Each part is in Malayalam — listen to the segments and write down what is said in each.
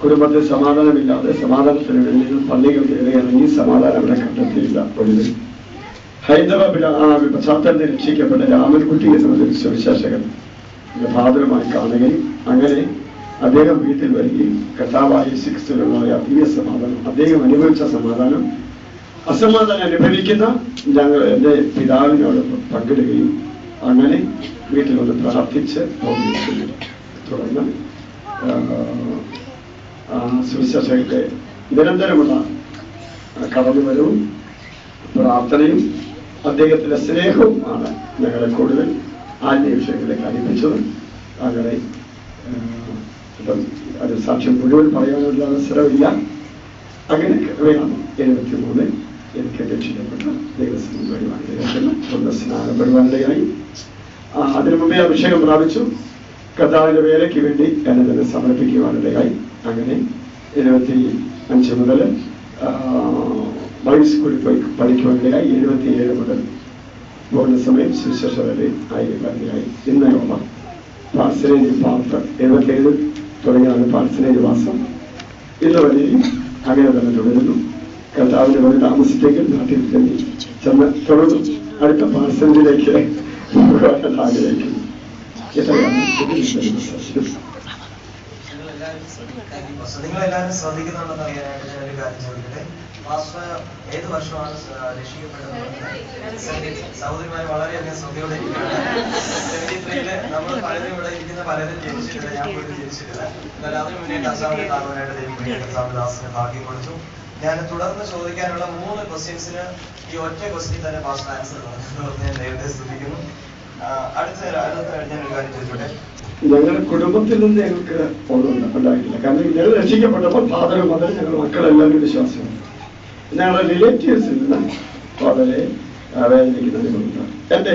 കുടുംബത്തിൽ സമാധാനമില്ലാതെ സമാധാനത്തിന് വേണ്ടി പള്ളികൾ കയറി ഇറങ്ങി സമാധാനം അവിടെ കണ്ടെത്തിയില്ല. ഒടുവിൽ ഹൈന്ദവ പശ്ചാത്തലത്തിൽ രക്ഷിക്കപ്പെട്ട രാമൻകുട്ടി എന്നൊരു സുവിശേഷകൻ ഫാദറുമായി കാണുകയും അങ്ങനെ അദ്ദേഹം വീട്ടിൽ വരികയും കർത്താവായ യേശുക്രിസ്തുവിനുള്ള അതീവ സമാധാനം, അദ്ദേഹം അനുഭവിച്ച സമാധാനം, അസമാധാനം അനുഭവിക്കുന്ന എൻ്റെ പിതാവിനോടൊപ്പം പങ്കിടുകയും അങ്ങനെ വീട്ടിൽ വന്ന് പ്രാർത്ഥിച്ച് പോകുകയും തുടർന്ന് സുവിശേഷകന്റെ നിരന്തരമുള്ള കടന്നുവരവും പ്രാർത്ഥനയും അദ്ദേഹത്തിന്റെ സ്നേഹവുമാണ് ഞങ്ങളെ കൂടുതൽ ആത്മീയ വിഷയങ്ങളിലേക്ക് അടുപ്പിച്ചത്. അങ്ങനെ ഇപ്പം അത് സാക്ഷ്യം മുഴുവൻ പറയാനുള്ള അവസരമില്ല. അങ്ങനെ വേണം 73 എനിക്ക് രക്ഷിക്കപ്പെട്ട ദൈവസ്നേഹം സ്നാനപ്പെടുവാനിടയായി. അതിനു മുമ്പേ അഭിഷേകം പ്രാപിച്ചു. കർത്താവിന്റെ വേലയ്ക്ക് വേണ്ടി എന്നെ തന്നെ സമർപ്പിക്കുവാനിടയായി. അങ്ങനെ 75 മുതൽ ബൈബിൾ സ്കൂളിൽ പോയി പഠിക്കുവാനിടയായി. 77 മുതൽ പോകുന്ന സമയം സുവിശേഷ വരെ ആയി. ഇന്നോമ പാർസനേജ് പാർട്ട് 77 തുടങ്ങിയാണ് പാർസനേജ് വാസം. ഇന്ന് വരെയും അങ്ങനെ തന്നെ തുടരുന്നു. കർത്താവിന്റെ വരെ താമസിച്ചെങ്കിൽ നാട്ടിൽ ചെന്ന് തുടർന്നു അടുത്ത പാർസനേജിലേക്ക് ആഗ്രഹിക്കുന്നു. നിങ്ങളെല്ലാവരും ശ്രദ്ധിക്കുന്നുണ്ടെന്ന് അറിയാനായിട്ട് ഞാനൊരു കാര്യം ചോദിക്കട്ടെ. പാസ്റ്റർ ഏത് വർഷമാണ് രക്ഷിക്കപ്പെട്ടത്? സഹോദരിമാർ വളരെയധികം ശ്രദ്ധയോടെ ഇരിക്കുകയാണ്. 73 നമ്മൾ പലരും ഇവിടെ ഇരിക്കുന്ന പലരും ജനിച്ചിട്ടില്ല. ഞാൻ പോലും ജനിച്ചിട്ടില്ല. എന്നാൽ അതിനു മുന്നേ കർത്താവിനെ കാണുവാനായിട്ട് ദൈവദാസിന് ഭാഗ്യം കൊടുത്തു. ഞാൻ തുടർന്ന് ചോദിക്കാനുള്ള 3 ക്വസ്റ്റ്യൻസിന് ഈ ഒറ്റ ക്വസ്റ്റ്യൻ തന്നെ പാസ്റ്റർ ആൻസർ പറഞ്ഞു. ഞാൻ ദൈവത്തെ സ്തുതിക്കുന്നു. അടുത്ത ഞാനൊരു കാര്യം ചോദിച്ചോട്ടെ. ഞങ്ങളുടെ കുടുംബത്തിൽ നിന്ന് ഞങ്ങൾക്ക് ഒന്നും ഉണ്ടായിട്ടില്ല. കാരണം ഞങ്ങൾ രക്ഷിക്കപ്പെട്ടപ്പോൾ ഫാദറും മദറും ഞങ്ങളുടെ മക്കളെല്ലാവരും വിശ്വാസമാണ്. ഞങ്ങളുടെ റിലേറ്റീവ്സിൽ നിന്ന് വളരെ വേദനിക്കുന്നതുകൊണ്ട് എൻ്റെ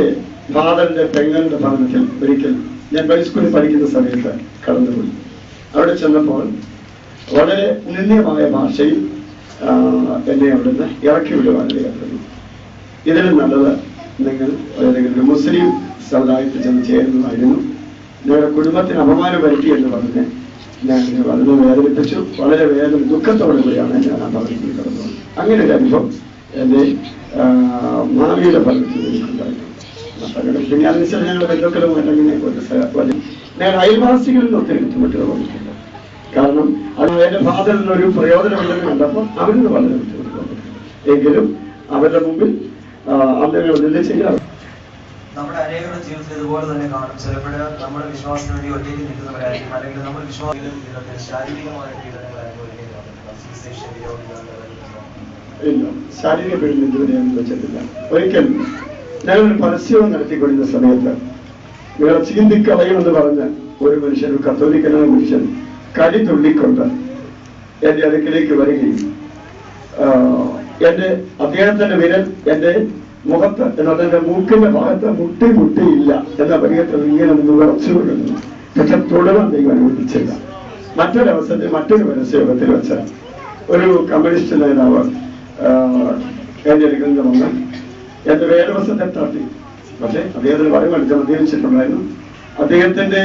ഫാദറിന്റെ പെങ്ങളുടെ ഭവനത്തിൽ ഒരിക്കൽ ഞാൻ ബൈബിൾ സ്കൂളിൽ പഠിക്കുന്ന സമയത്ത് കടന്നുപോയി. അവിടെ ചെന്നപ്പോൾ വളരെ നിന്ദ്യമായ ഭാഷയിൽ എന്നെ അവിടുന്ന് ഇറക്കി വിടുവാനിടയായിരുന്നു. ഇതിലും നല്ലത് നിങ്ങൾ ഏതെങ്കിലും ഒരു മുസ്ലിം സമുദായത്തിൽ ചെന്ന് ചേരുന്നതായിരുന്നു. ഞങ്ങളുടെ കുടുംബത്തിന് അപമാനം വരുത്തി എന്ന് പറഞ്ഞ് ഞാൻ വളരെ വേദനിപ്പിച്ചു. വളരെ ദുഃഖത്തോടു കൂടിയാണ് ഞാൻ ആ ഭവനത്തിൽ കടന്നത്. അങ്ങനെ ഒരു അനുഭവം എൻ്റെ മാവിയുടെ ഭവനത്തിൽ എനിക്കുണ്ടായിരുന്നു. പിന്നെ അതിനുശേഷം ഞങ്ങളുടെ ബന്ധുക്കളുമായിട്ട് അങ്ങനെ ഞങ്ങൾ അയൽവാസികളിൽ നിന്ന് ഒത്തിരി ബുദ്ധിമുട്ടുകൾ വന്നിട്ടുണ്ട്. കാരണം അത് എൻ്റെ ഫാദറിന് ഒരു പ്രയോജനമുണ്ടെന്ന് കണ്ടപ്പോൾ അവരിന്ന് വളരെ ബുദ്ധിമുട്ട് വന്നിട്ടുണ്ട്. എങ്കിലും അവരുടെ മുമ്പിൽ അന്ന് ഞങ്ങൾ നിന്നിച്ചില്ല. നമ്മുടെ അനേകരുടെ ജീവിതത്തിൽ ഇതുപോലെ തന്നെ കാണും. ചിലപ്പോഴ് നമ്മുടെ വിശ്വാസത്തിന് വേണ്ടി ഒറ്റയ്ക്ക് നിൽക്കുന്നവരായിരിക്കും, അല്ലെങ്കിൽ നമ്മുടെ വിശ്വാസത്തിൽ ശാരീരികമായ പീഡനങ്ങൾ ഇല്ല, ശാരീരിക പീഡനം ഇതുവരെ ഒന്നും വെച്ചിട്ടില്ല. ഒരിക്കൽ ഞങ്ങളൊരു പരസ്യവും നടത്തിക്കൊണ്ടിരുന്ന സമയത്ത് നിങ്ങളെ ചീന്തിക്കളയുമെന്ന് പറഞ്ഞ ഒരു മനുഷ്യൻ, ഒരു കത്തോലിക്കനായ മനുഷ്യൻ കരി തുള്ളിക്കൊണ്ട് എന്റെ അടുക്കിലേക്ക് വരികയും അദ്ദേഹത്തിന്റെ വിരൽ എന്റെ മുഖത്ത് എന്നാൽ എന്റെ മൂക്കിന്റെ ഭാഗത്ത് മുട്ടിയില്ല എന്ന പരിഗണത്തിൽ ഇങ്ങനെ നിന്ന് വിറച്ചു കൊള്ളുന്നു. പക്ഷെ തുടരാൻ ദൈവം അനുവദിച്ചില്ല. മറ്റൊരവസരത്തിൽ മറ്റൊരു പരസ്യയോഗത്തിൽ വെച്ച് ഒരു കമ്മ്യൂണിസ്റ്റ് നേതാവ് എന്റെ അടുക്കൽ നിന്ന് വന്ന് എന്റെ വേദവസത്തെ തട്ടി. പക്ഷെ അദ്ദേഹത്തിന് വരവെടുത്ത് മദ്യപിച്ചിട്ടുണ്ടായിരുന്നു. അദ്ദേഹത്തിന്റെ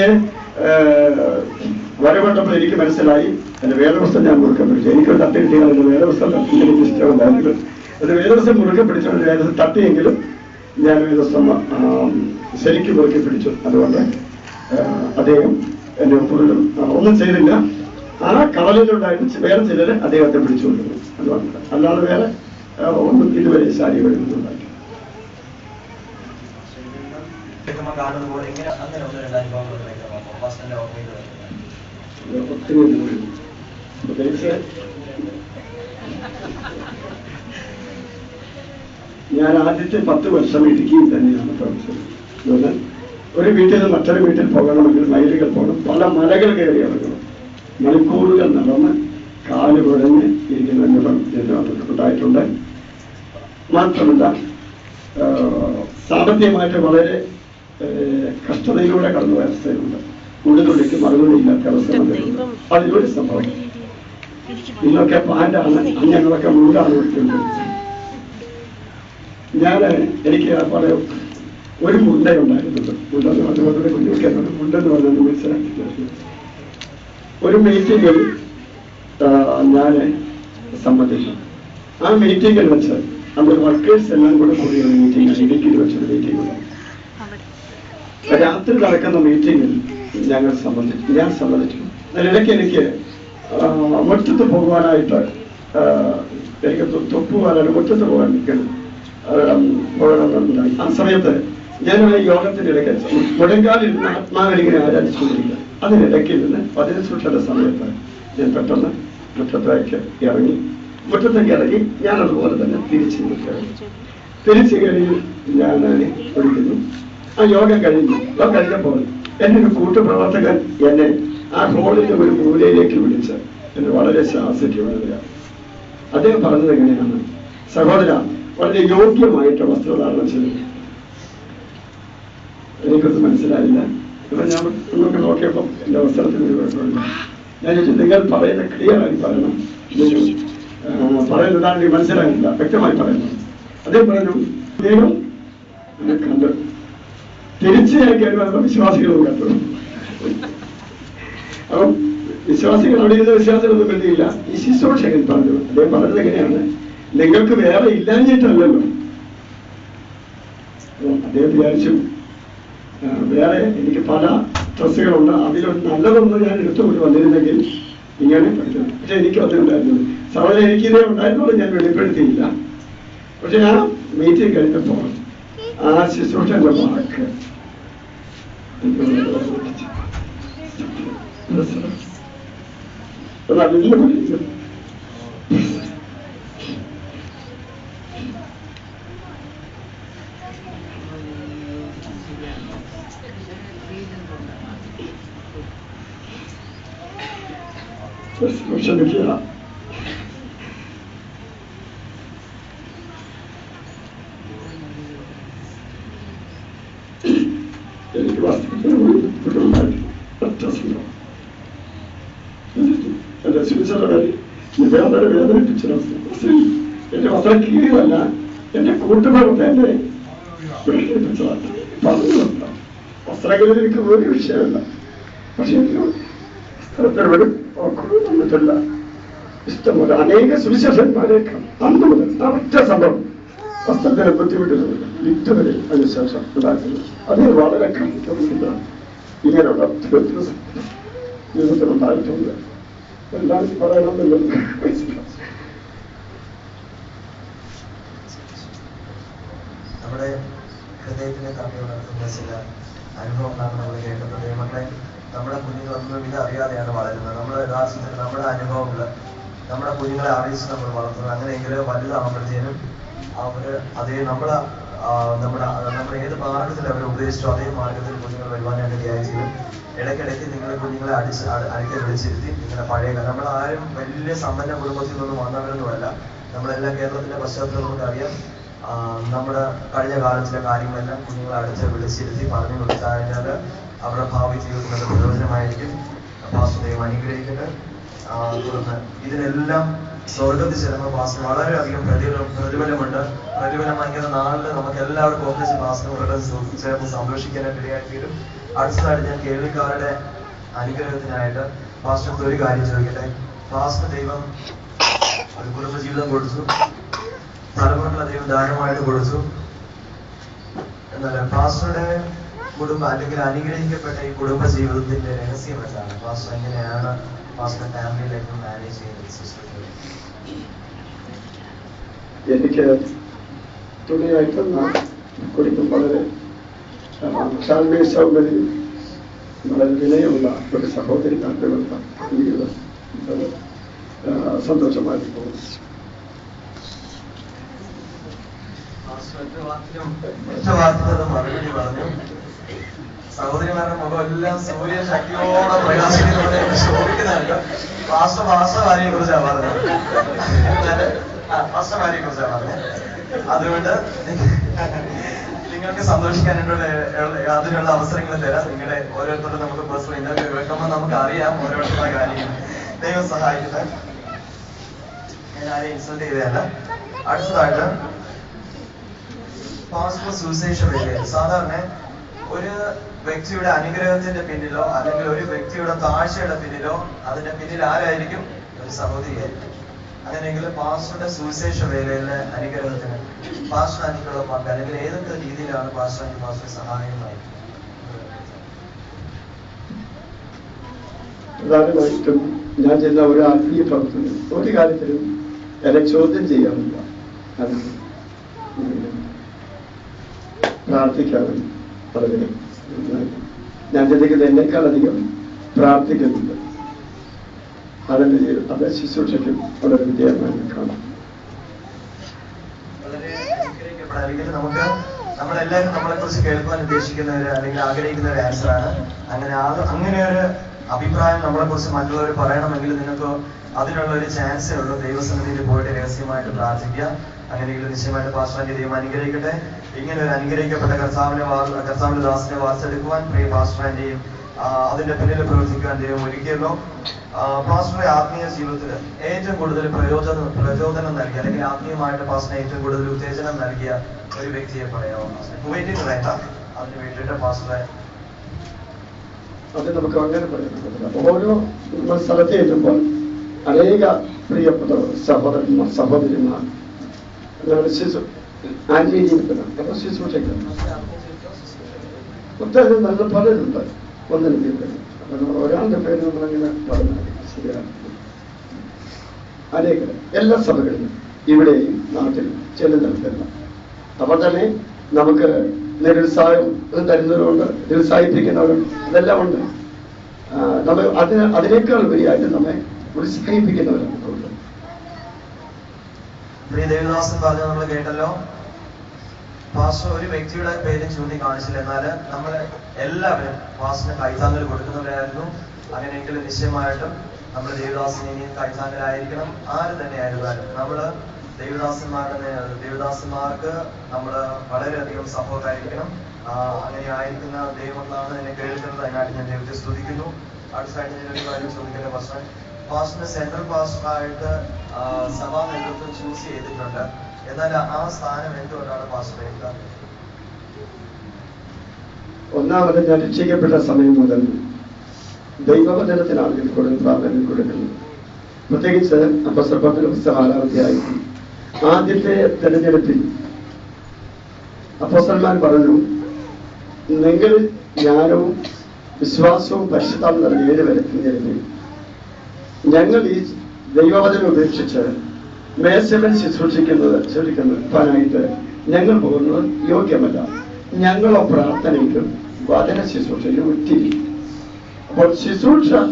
വരവെട്ടപ്പോൾ എനിക്ക് മനസ്സിലായി എന്റെ വേദവസ്ത്രം ഞാൻ മുറുക്കെ പിടിച്ചു. എനിക്കൊരു തട്ടി കിട്ടിയാൽ എന്റെ വേദവസ്ത്രം എനിക്ക് ഇഷ്ടമുണ്ടായിരുന്നു. ഒരു വേദവസ്ത്രം മുറുക്കെ പിടിച്ചുകൊണ്ട് വേദവസ്ത്രം തട്ടിയെങ്കിലും ഞാൻ വേദവസ്ത്രം ശരിക്കും മുറുക്കി പിടിച്ചു. അതുകൊണ്ട് അദ്ദേഹം എന്നെ ഒന്നും ചെയ്തില്ല. ആ കടലിലുണ്ടായിട്ട് വേറെ ചിലര് അദ്ദേഹത്തെ പിടിച്ചുകൊണ്ടിരുന്നു. അതുകൊണ്ട് അല്ലാതെ വേറെ ഒന്നും ഇതുവരെ ശാരീരികമായിട്ടുണ്ടാക്കി. ഞാൻ ആദ്യത്തെ 10 വർഷം ഇടുക്കിയിൽ തന്നെയാണ് പ്രവർത്തിച്ചത്. ഒരു വീട്ടിൽ നിന്ന് മറ്റൊരു വീട്ടിൽ പോകണമെങ്കിൽ മൈലുകൾ പോകണം, പല മലകൾ കയറി ഇറങ്ങണം, മണിക്കൂറുകൾ നടന്ന് കാല് കുഴഞ്ഞ് ഇരിക്കുന്ന അനുഭവം ഉണ്ടായിട്ടുണ്ട്. മാത്രമല്ല സാമ്പത്തികമായിട്ട് വളരെ കഷ്ടതയിലൂടെ കടന്നുപോയ അവസ്ഥയുണ്ട്. ഉടുതുള്ളിക്ക് മറുപടി ഇല്ലാത്ത അവസ്ഥ വന്നിട്ടുണ്ട്. അതിലൊരു സംഭവം, ഇന്നൊക്കെ പാൻ്റാണ്, ഞങ്ങളൊക്കെ മുണ്ടാണ് വിളിക്കുന്നത്. എനിക്ക് പറയാം, ഒരു മുണ്ടയുണ്ടായിരുന്നത്. മുണ്ടെന്ന് പറഞ്ഞ കുഞ്ഞുക്കെ മുണ്ടെന്ന് പറഞ്ഞത് മനസ്സിലാക്കി. ഒരു മീറ്റിംഗിൽ ഞാൻ സംബന്ധിച്ചു. ആ മീറ്റിങ്ങിൽ വെച്ച് അന്ന് വർക്കേഴ്സ് എല്ലാം കൂടെ കൂടിയുള്ള മീറ്റിംഗ്, ഇടുക്കിയിൽ വെച്ചൊരു മീറ്റിംഗ്. രാത്രി നടക്കുന്ന മീറ്റിങ്ങിൽ ഞാൻ സംബന്ധിച്ചു. അതിനിടയ്ക്ക് എനിക്ക് മുറ്റത്ത് പോകുവാനായിട്ട് എനിക്ക് തൊപ്പുവാനായിട്ട് മുറ്റത്ത് പോകണമെന്നുണ്ടായി. ആ സമയത്ത് ഞാൻ യോഗത്തിന്റെ ഇടയ്ക്ക് മുടങ്കാലിൽ ആത്മാവിലിങ്ങനെ ആരാധിച്ചുകൊണ്ടിരിക്കുക. അതിനിടയ്ക്ക് നിന്ന് 15 സമയത്ത് ഞാൻ പെട്ടെന്ന് മുറ്റത്തേക്ക് ഇറങ്ങി. ഞാൻ അതുപോലെ തന്നെ തിരിച്ചു കഴിഞ്ഞ് ഞാൻ ഒഴിക്കുന്നു. ആ യോഗം കഴിഞ്ഞപ്പോൾ എൻ്റെ ഒരു കൂട്ടുപ്രവർത്തകൻ എന്നെ ആ ഹോളിന്റെ ഒരു മൂലയിലേക്ക് വിളിച്ച് എന്നെ വളരെ ശാസിക്കുകയാണ്. അദ്ദേഹം പറഞ്ഞത് എങ്ങനെയാണ്: സഹോദര, വളരെ യോഗ്യമായിട്ട് വസ്ത്രധാരണം ചെയ്തു. എനിക്കൊന്നും മനസ്സിലായില്ല. ഇപ്പൊ ഞാൻ നമുക്ക് നോക്കിയപ്പോൾ എൻ്റെ വസ്ത്രത്തിന് ഒരു കുഴപ്പമില്ല. ഞാൻ ചോദിച്ചു, നിങ്ങൾ പറയുന്ന ക്ലിയറായി പറയണം, പറയുന്നതാണ് മനസ്സിലായില്ല, വ്യക്തമായി പറയുന്നു. അദ്ദേഹം പറഞ്ഞു, അദ്ദേഹം എന്നെ കണ്ട് തിരിച്ചയക്കാൻ വിശ്വാസികളും കണ്ടു. അപ്പം വിശ്വാസികൾ അവിടെ ഇരുന്ന വിശ്വാസികളൊന്നും കണ്ടില്ല. ഈ ശുശ്രൂഷകൻ പറഞ്ഞു, അദ്ദേഹം പറഞ്ഞത് എങ്ങനെയാണ്: നിങ്ങൾക്ക് വേറെ ഇല്ലാഞ്ഞിട്ടല്ലല്ലോ. അദ്ദേഹം വിചാരിച്ചു വേറെ എനിക്ക് പല ഡ്രസ്സുകളുണ്ട്, അതിലൊരു നല്ലതൊന്നും ഞാൻ എടുത്തുകൊണ്ട് വന്നിരുന്നെങ്കിൽ ഇങ്ങനെ പഠിക്കണം. പക്ഷെ എനിക്ക് അതുണ്ടായിരുന്നത് സഭയിൽ എനിക്കിതേ ഉണ്ടായിരുന്നുള്ളൂ, ഞാൻ വെളിപ്പെടുത്തിയില്ല. പക്ഷെ ആ മീറ്റിംഗ് കഴിഞ്ഞപ്പോൾ ആ ശുശ്രൂഷന്റെ വാക്ക് നല്ല പഠിച്ചു. ക്ഷമിക്കുക. എനിക്ക് വാസ്തവത്തിൽ എന്റെ സുവിശേഷകാരി വേദന വേദനിപ്പിച്ച എന്റെ വസ്ത്രം കീഴിയതല്ല, എന്റെ കൂട്ടുകാർക്ക് എന്നെ വേദനിപ്പിച്ചതാണ്. പറഞ്ഞു കൊടുത്താം. വസ്ത്രങ്ങളിൽ എനിക്ക് ഒരു വിഷയമല്ല. പക്ഷെ വസ്ത്രത്തിനോട് തന്നിട്ടില്ല. ഇഷ്ടംപോലെ അനേക സുവിശേഷന്മാരേക്കാൾ അന്ന് മുതൽ ഒറ്റ സംഭവം വസ്ത്രത്തിന് ബുദ്ധിമുട്ടുന്നില്ല. ഇതുവരെ അതിനുശേഷം ഉണ്ടാക്കുന്നത് അതിന് വളരെ കണ്ടിട്ടുമില്ല. ഇങ്ങനെയുള്ള ജീവിതത്തിലുണ്ടായിട്ടുണ്ട്. എല്ലാം പറയണമെന്നില്ല. നമ്മുടെ ഹൃദയത്തിലെ തമ്മിൽ ഉണർത്തുന്ന ചില അനുഭവങ്ങളാണ് നമ്മൾ കേൾക്കുന്നത്. മക്കളെ, നമ്മുടെ കുഞ്ഞുങ്ങളൊന്നും ഇത് അറിയാതെയാണ് വളരുന്നത്. നമ്മുടെ യഥാർത്ഥത്തിൽ നമ്മുടെ അനുഭവങ്ങൾ നമ്മുടെ കുഞ്ഞുങ്ങളെ അറിയിച്ച് നമ്മൾ വളർത്തുന്നത്. അങ്ങനെയെങ്കിലും വലുതാകുമ്പോഴത്തേനും അതേ നമ്മുടെ ഏത് മാർഗത്തിൽ അവർ ഉപദേശിച്ചോ അതേ മാർഗത്തിൽ കുഞ്ഞുങ്ങൾ വരുവാനായിട്ട് വിചാരിച്ചിരും. ഇടയ്ക്കിടയ്ക്ക് നിങ്ങളുടെ കുഞ്ഞുങ്ങളെ അടുക്കെ വിളിച്ചിരുത്തി നിങ്ങളുടെ പഴയ നമ്മളാരും വലിയ സമ്പന്ന കുടുംബത്തിൽ നിന്നും വന്നവരൊന്നുമല്ല. നമ്മളെല്ലാം കേരളത്തിന്റെ പശ്ചാത്തലം നമുക്കറിയാം. നമ്മുടെ കഴിഞ്ഞ കാലത്തിലെ കാര്യങ്ങളെല്ലാം കുഞ്ഞുങ്ങളെ അടുത്ത് വിളിച്ചിരുത്തി പറഞ്ഞു കൊടുത്താൽ അവരുടെ ഭാവി ജീവിതത്തിന് പ്രയോജനമായിരിക്കും. പാസ്റ്റർ അനുഗ്രഹിക്കട്ടെ. തുടർന്ന് ഇതിനെല്ലാം സ്വർഗത്തിൽ ചേരുമ്പോൾ പാസ്റ്റർ വളരെയധികം പ്രതിഫലമുണ്ട്. പ്രതിഫലം വാങ്ങിക്കുന്ന നാളിൽ നമുക്ക് എല്ലാവർക്കും ഒന്നിച്ച് പാസ്റ്ററുകളുടെ ചേർന്ന് സന്തോഷിക്കാനായിട്ട് ഇടയായിത്തീരും. അടുത്തതായിട്ട് ഞാൻ കേൾവിക്കാരുടെ അനുഗ്രഹത്തിനായിട്ട് പാസ്റ്റർക്ക് ഒരു കാര്യം ചോദിക്കട്ടെ. പാസ്റ്റർ ദൈവം ഒരു കുടുംബജീവിതം കൊടുത്തു, തലമുറകളെ ദൈവം ദാനമായിട്ട് കൊടുത്തു. എന്നാൽ പാസ്റ്ററുടെ കുടുംബം അല്ലെങ്കിൽ അനുഗ്രഹിക്കപ്പെട്ട ഈ കുടുംബ ജീവിതത്തിന്റെ രഹസ്യം എന്താണ്? പാസ്റ്റർ എങ്ങനെയാണ് പാസ്റ്റർ ഫാമിലി ലൈഫ് മാനേജ് ചെയ്യുന്നത്? എനിക്ക് തുണിയായിട്ടൊന്ന കുടുംബം വളരെ ശാന്തി സൗകര്യം വളരെ വിനയമുള്ള ഒരു സഹോദരി നാട്ടുകളുടെ ജീവിതം സന്തോഷമായി പോകും. മറുപടി പറഞ്ഞു. സഹോദരിമാരുടെ മുഖം എല്ലാം സൂര്യ ശക്തിയോടെ പ്രകാശിക്കുന്നതോടെ ശോഭിക്കുന്നുണ്ട്. പാസ്റ്റർമാരെ കുറിച്ചാണ് പറഞ്ഞത്. പാസ്റ്റർമാരെ കുറിച്ചാണ് പറഞ്ഞത്. അതുകൊണ്ട് നിങ്ങൾക്ക് സന്തോഷിക്കാനായിട്ടുള്ള അതിനുള്ള അവസരങ്ങൾ തരാം. നിങ്ങളുടെ ഓരോരുത്തരും നമുക്ക് പേഴ്സണൽ ഇന്റർവ്യൂ വെക്കുമ്പോൾ നമുക്ക് അറിയാം ഓരോരുത്തരുടെ കാര്യങ്ങൾ. ദൈവം സഹായിക്കുന്നത്. ഞാൻ ആരെയും ഇൻസൾട്ട് ചെയ്തതല്ല. അടുത്തതായിട്ട് പാസ്റ്റർ സുവിശേഷ വേലയിൽ സാധാരണ ഒരു വ്യക്തിയുടെ അനുഗ്രഹത്തിന്റെ പിന്നിലോ അല്ലെങ്കിൽ ഒരു വ്യക്തിയുടെ താഴ്ചയുടെ പിന്നിലോ അതിന്റെ പിന്നിൽ ആരായിരിക്കും? ഒരു സഹോദരിയായിരിക്കും. അങ്ങനെയെങ്കിൽ പാസ്റ്ററുടെ സുവിശേഷ വേലയിലെ അനുഗ്രഹത്തിന് പാസ്റ്റർ ആൻറ്റിക്കുള്ള പങ്ക് അല്ലെങ്കിൽ ഏതൊക്കെ രീതിയിലാണ് പാസ്റ്റർ ആൻറ്റി പാസ്റ്റർ സഹായമായി? പ്രധാനമായിട്ടും ഞാൻ ചെയ്യുന്ന ഒരു ആത്മീയ പ്രവർത്തനം ഒരു കാര്യത്തിലും എന്നെ ചോദ്യം ചെയ്യാറില്ല. അത് പ്രാർത്ഥിക്കാനും വളരെ ഞാൻ ചിന്തിക്കുന്നത് എന്നെക്കാളധികം പ്രാർത്ഥിക്കുന്നുണ്ട്. അതിൻ്റെ അത് ശുശ്രൂഷയ്ക്കും വളരെ വിജയമായി കാണാം. അല്ലെങ്കിൽ നമുക്ക് നമ്മളെല്ലാവരും നമ്മളെ കുറിച്ച് കേൾക്കാൻ ഉദ്ദേശിക്കുന്നവര് അല്ലെങ്കിൽ ആഗ്രഹിക്കുന്ന ഒരു ആൻസറാണ്. അങ്ങനെ ഒരു അഭിപ്രായം നമ്മളെ കുറിച്ച് മറ്റുള്ളവർ പറയണമെങ്കിൽ നിങ്ങൾക്ക് അതിനുള്ള ഒരു ചാൻസേ ഉള്ളൂ. ദൈവസന്നിധിയിൽ പോയിട്ട് രഹസ്യമായിട്ട് പ്രാർത്ഥിക്കുക. അങ്ങനെയെങ്കിൽ നിശ്ചയമായിട്ട് പാസ്റ്ററിന്റെ ദൈവം അനുഗ്രഹിക്കട്ടെ. ഇങ്ങനെ ഒരു അനുഗ്രഹിക്കപ്പെട്ട കർത്താവിന്റെ ദാസിനെ വാർത്തെടുക്കുവാൻ പ്രിയ പാസ്റ്ററിന്റെയും അതിന്റെ പിന്നിൽ പ്രവർത്തിക്കുവാൻ ദൈവം ഒരുക്കിയല്ലോ. പാസ്റ്ററുടെ ആത്മീയ ജീവിതത്തിൽ ഏറ്റവും കൂടുതൽ പ്രചോദനം നൽകിയ അല്ലെങ്കിൽ ആത്മീയമായിട്ട് പാസ്റ്ററിന് ഏറ്റവും കൂടുതൽ ഉത്തേജനം നൽകിയ ഒരു വ്യക്തിയെ പറയാമോ? കുവൈറ്റിൽ വേണ്ട, അതിന് വേണ്ടിയിട്ട് പാസ്റ്ററെ അത് നമുക്ക് അങ്ങനെ പറയാം. ഓരോ സ്ഥലത്ത് ചെല്ലുമ്പോൾ അനേക പ്രിയപ്പെട്ട സഹോദരന്മാർ സഹോദരിമാർ ആന്റിയ ജീവിതത്തിലാണ് അപ്പൊ ശുശ്രൂഷയ്ക്ക് ഒത്തിരി നല്ല പലരുണ്ട്. ഒന്നിനും പേര് അപ്പൊ നമ്മൾ ഒരാളുടെ പേര് നമ്മളങ്ങനെ പറഞ്ഞാൽ ശരിയാണ്. അനേക എല്ലാ സഭകളിലും ഇവിടെയും നാട്ടിലും ചെല്ലുന്നില്ല. അപ്പോൾ തന്നെ നമുക്ക് നിരുത്സാഹം തരുന്നവരുണ്ട്, നിരുത്സാഹിപ്പിക്കുന്നവരുണ്ട്, അതെല്ലാം ഉണ്ട്. നമ്മൾ അതിനേക്കാൾ ഉപരിയായിട്ട് നമ്മെ ഉത്സാഹിപ്പിക്കുന്നവരാണ്. പ്രിയ ദേവദാസൻ പറഞ്ഞത് നമ്മൾ കേട്ടല്ലോ. പാസ്റ്റർ ഒരു വ്യക്തിയുടെ പേരും ചൂണ്ടിക്കാണിച്ചില്ല, എന്നാൽ നമ്മൾ എല്ലാവരും പാസ്റ്ററിന് കൈത്താങ്ങൽ കൊടുക്കുന്നവരായിരുന്നു. അങ്ങനെയെങ്കിൽ നിശ്ചയമായിട്ടും നമ്മൾ ദേവദാസന് ഇനിയും കൈത്താങ്ങലായിരിക്കണം. ആര് തന്നെ ആയിരുന്നാലും നമ്മള് ദേവദാസന്മാർക്ക് നമ്മൾ വളരെയധികം സപ്പോർട്ടായിരിക്കണം. അങ്ങനെ ആയിരിക്കുന്ന ദൈവങ്ങളാണ് എന്നെ കേൾക്കുന്നത്. അതിനായിട്ട് ഞാൻ ദൈവത്തെ സ്തുതിക്കുന്നു. അടുത്തായിട്ട് ഞാൻ ഒരു കാര്യം ചോദിക്കട്ടെ പാസ്റ്റർ. പാസ്റ്ററിന് സെൻട്രൽ പാസ്റ്ററായിട്ട് സഭാ നേതൃത്വം ചൂസ് ചെയ്തിട്ടുണ്ട്. എന്നാൽ ആ സ്ഥാനം എന്തുകൊണ്ടാണ് പാസ്റ്റർ എടുക്കുക? ഒന്നാമത് ഞാൻ രക്ഷിക്കപ്പെട്ട സമയം മുതൽ ദൈവവചനത്തിനാണ് കൂടുതൽ പ്രാധാന്യം കൊടുക്കുന്നത്. പ്രത്യേകിച്ച് അപ്പോസ്തലരുടെ പുസ്തകം 6-ാം അധ്യായം ആദ്യത്തെ തെരഞ്ഞെടുപ്പിൽ അപ്പോസ്തലന്മാർ പറഞ്ഞു, നിങ്ങൾ ജ്ഞാനവും വിശ്വാസവും പരിശുദ്ധാത്മാവും നിറഞ്ഞ 7 പേരെ തിരഞ്ഞെടുപ്പിൽ ഞങ്ങൾ ഈ ദൈവവചനം ഉപേക്ഷിച്ച് മേശവൻ ശുശ്രൂഷിക്കുന്നതിനായിട്ട് ഞങ്ങൾ പോകുന്നത് യോഗ്യമല്ല. ഞങ്ങളോ പ്രാർത്ഥനയിലും വചന ശുശ്രൂഷയിലും ഒത്തിരി. അപ്പോൾ ശുശ്രൂഷയെ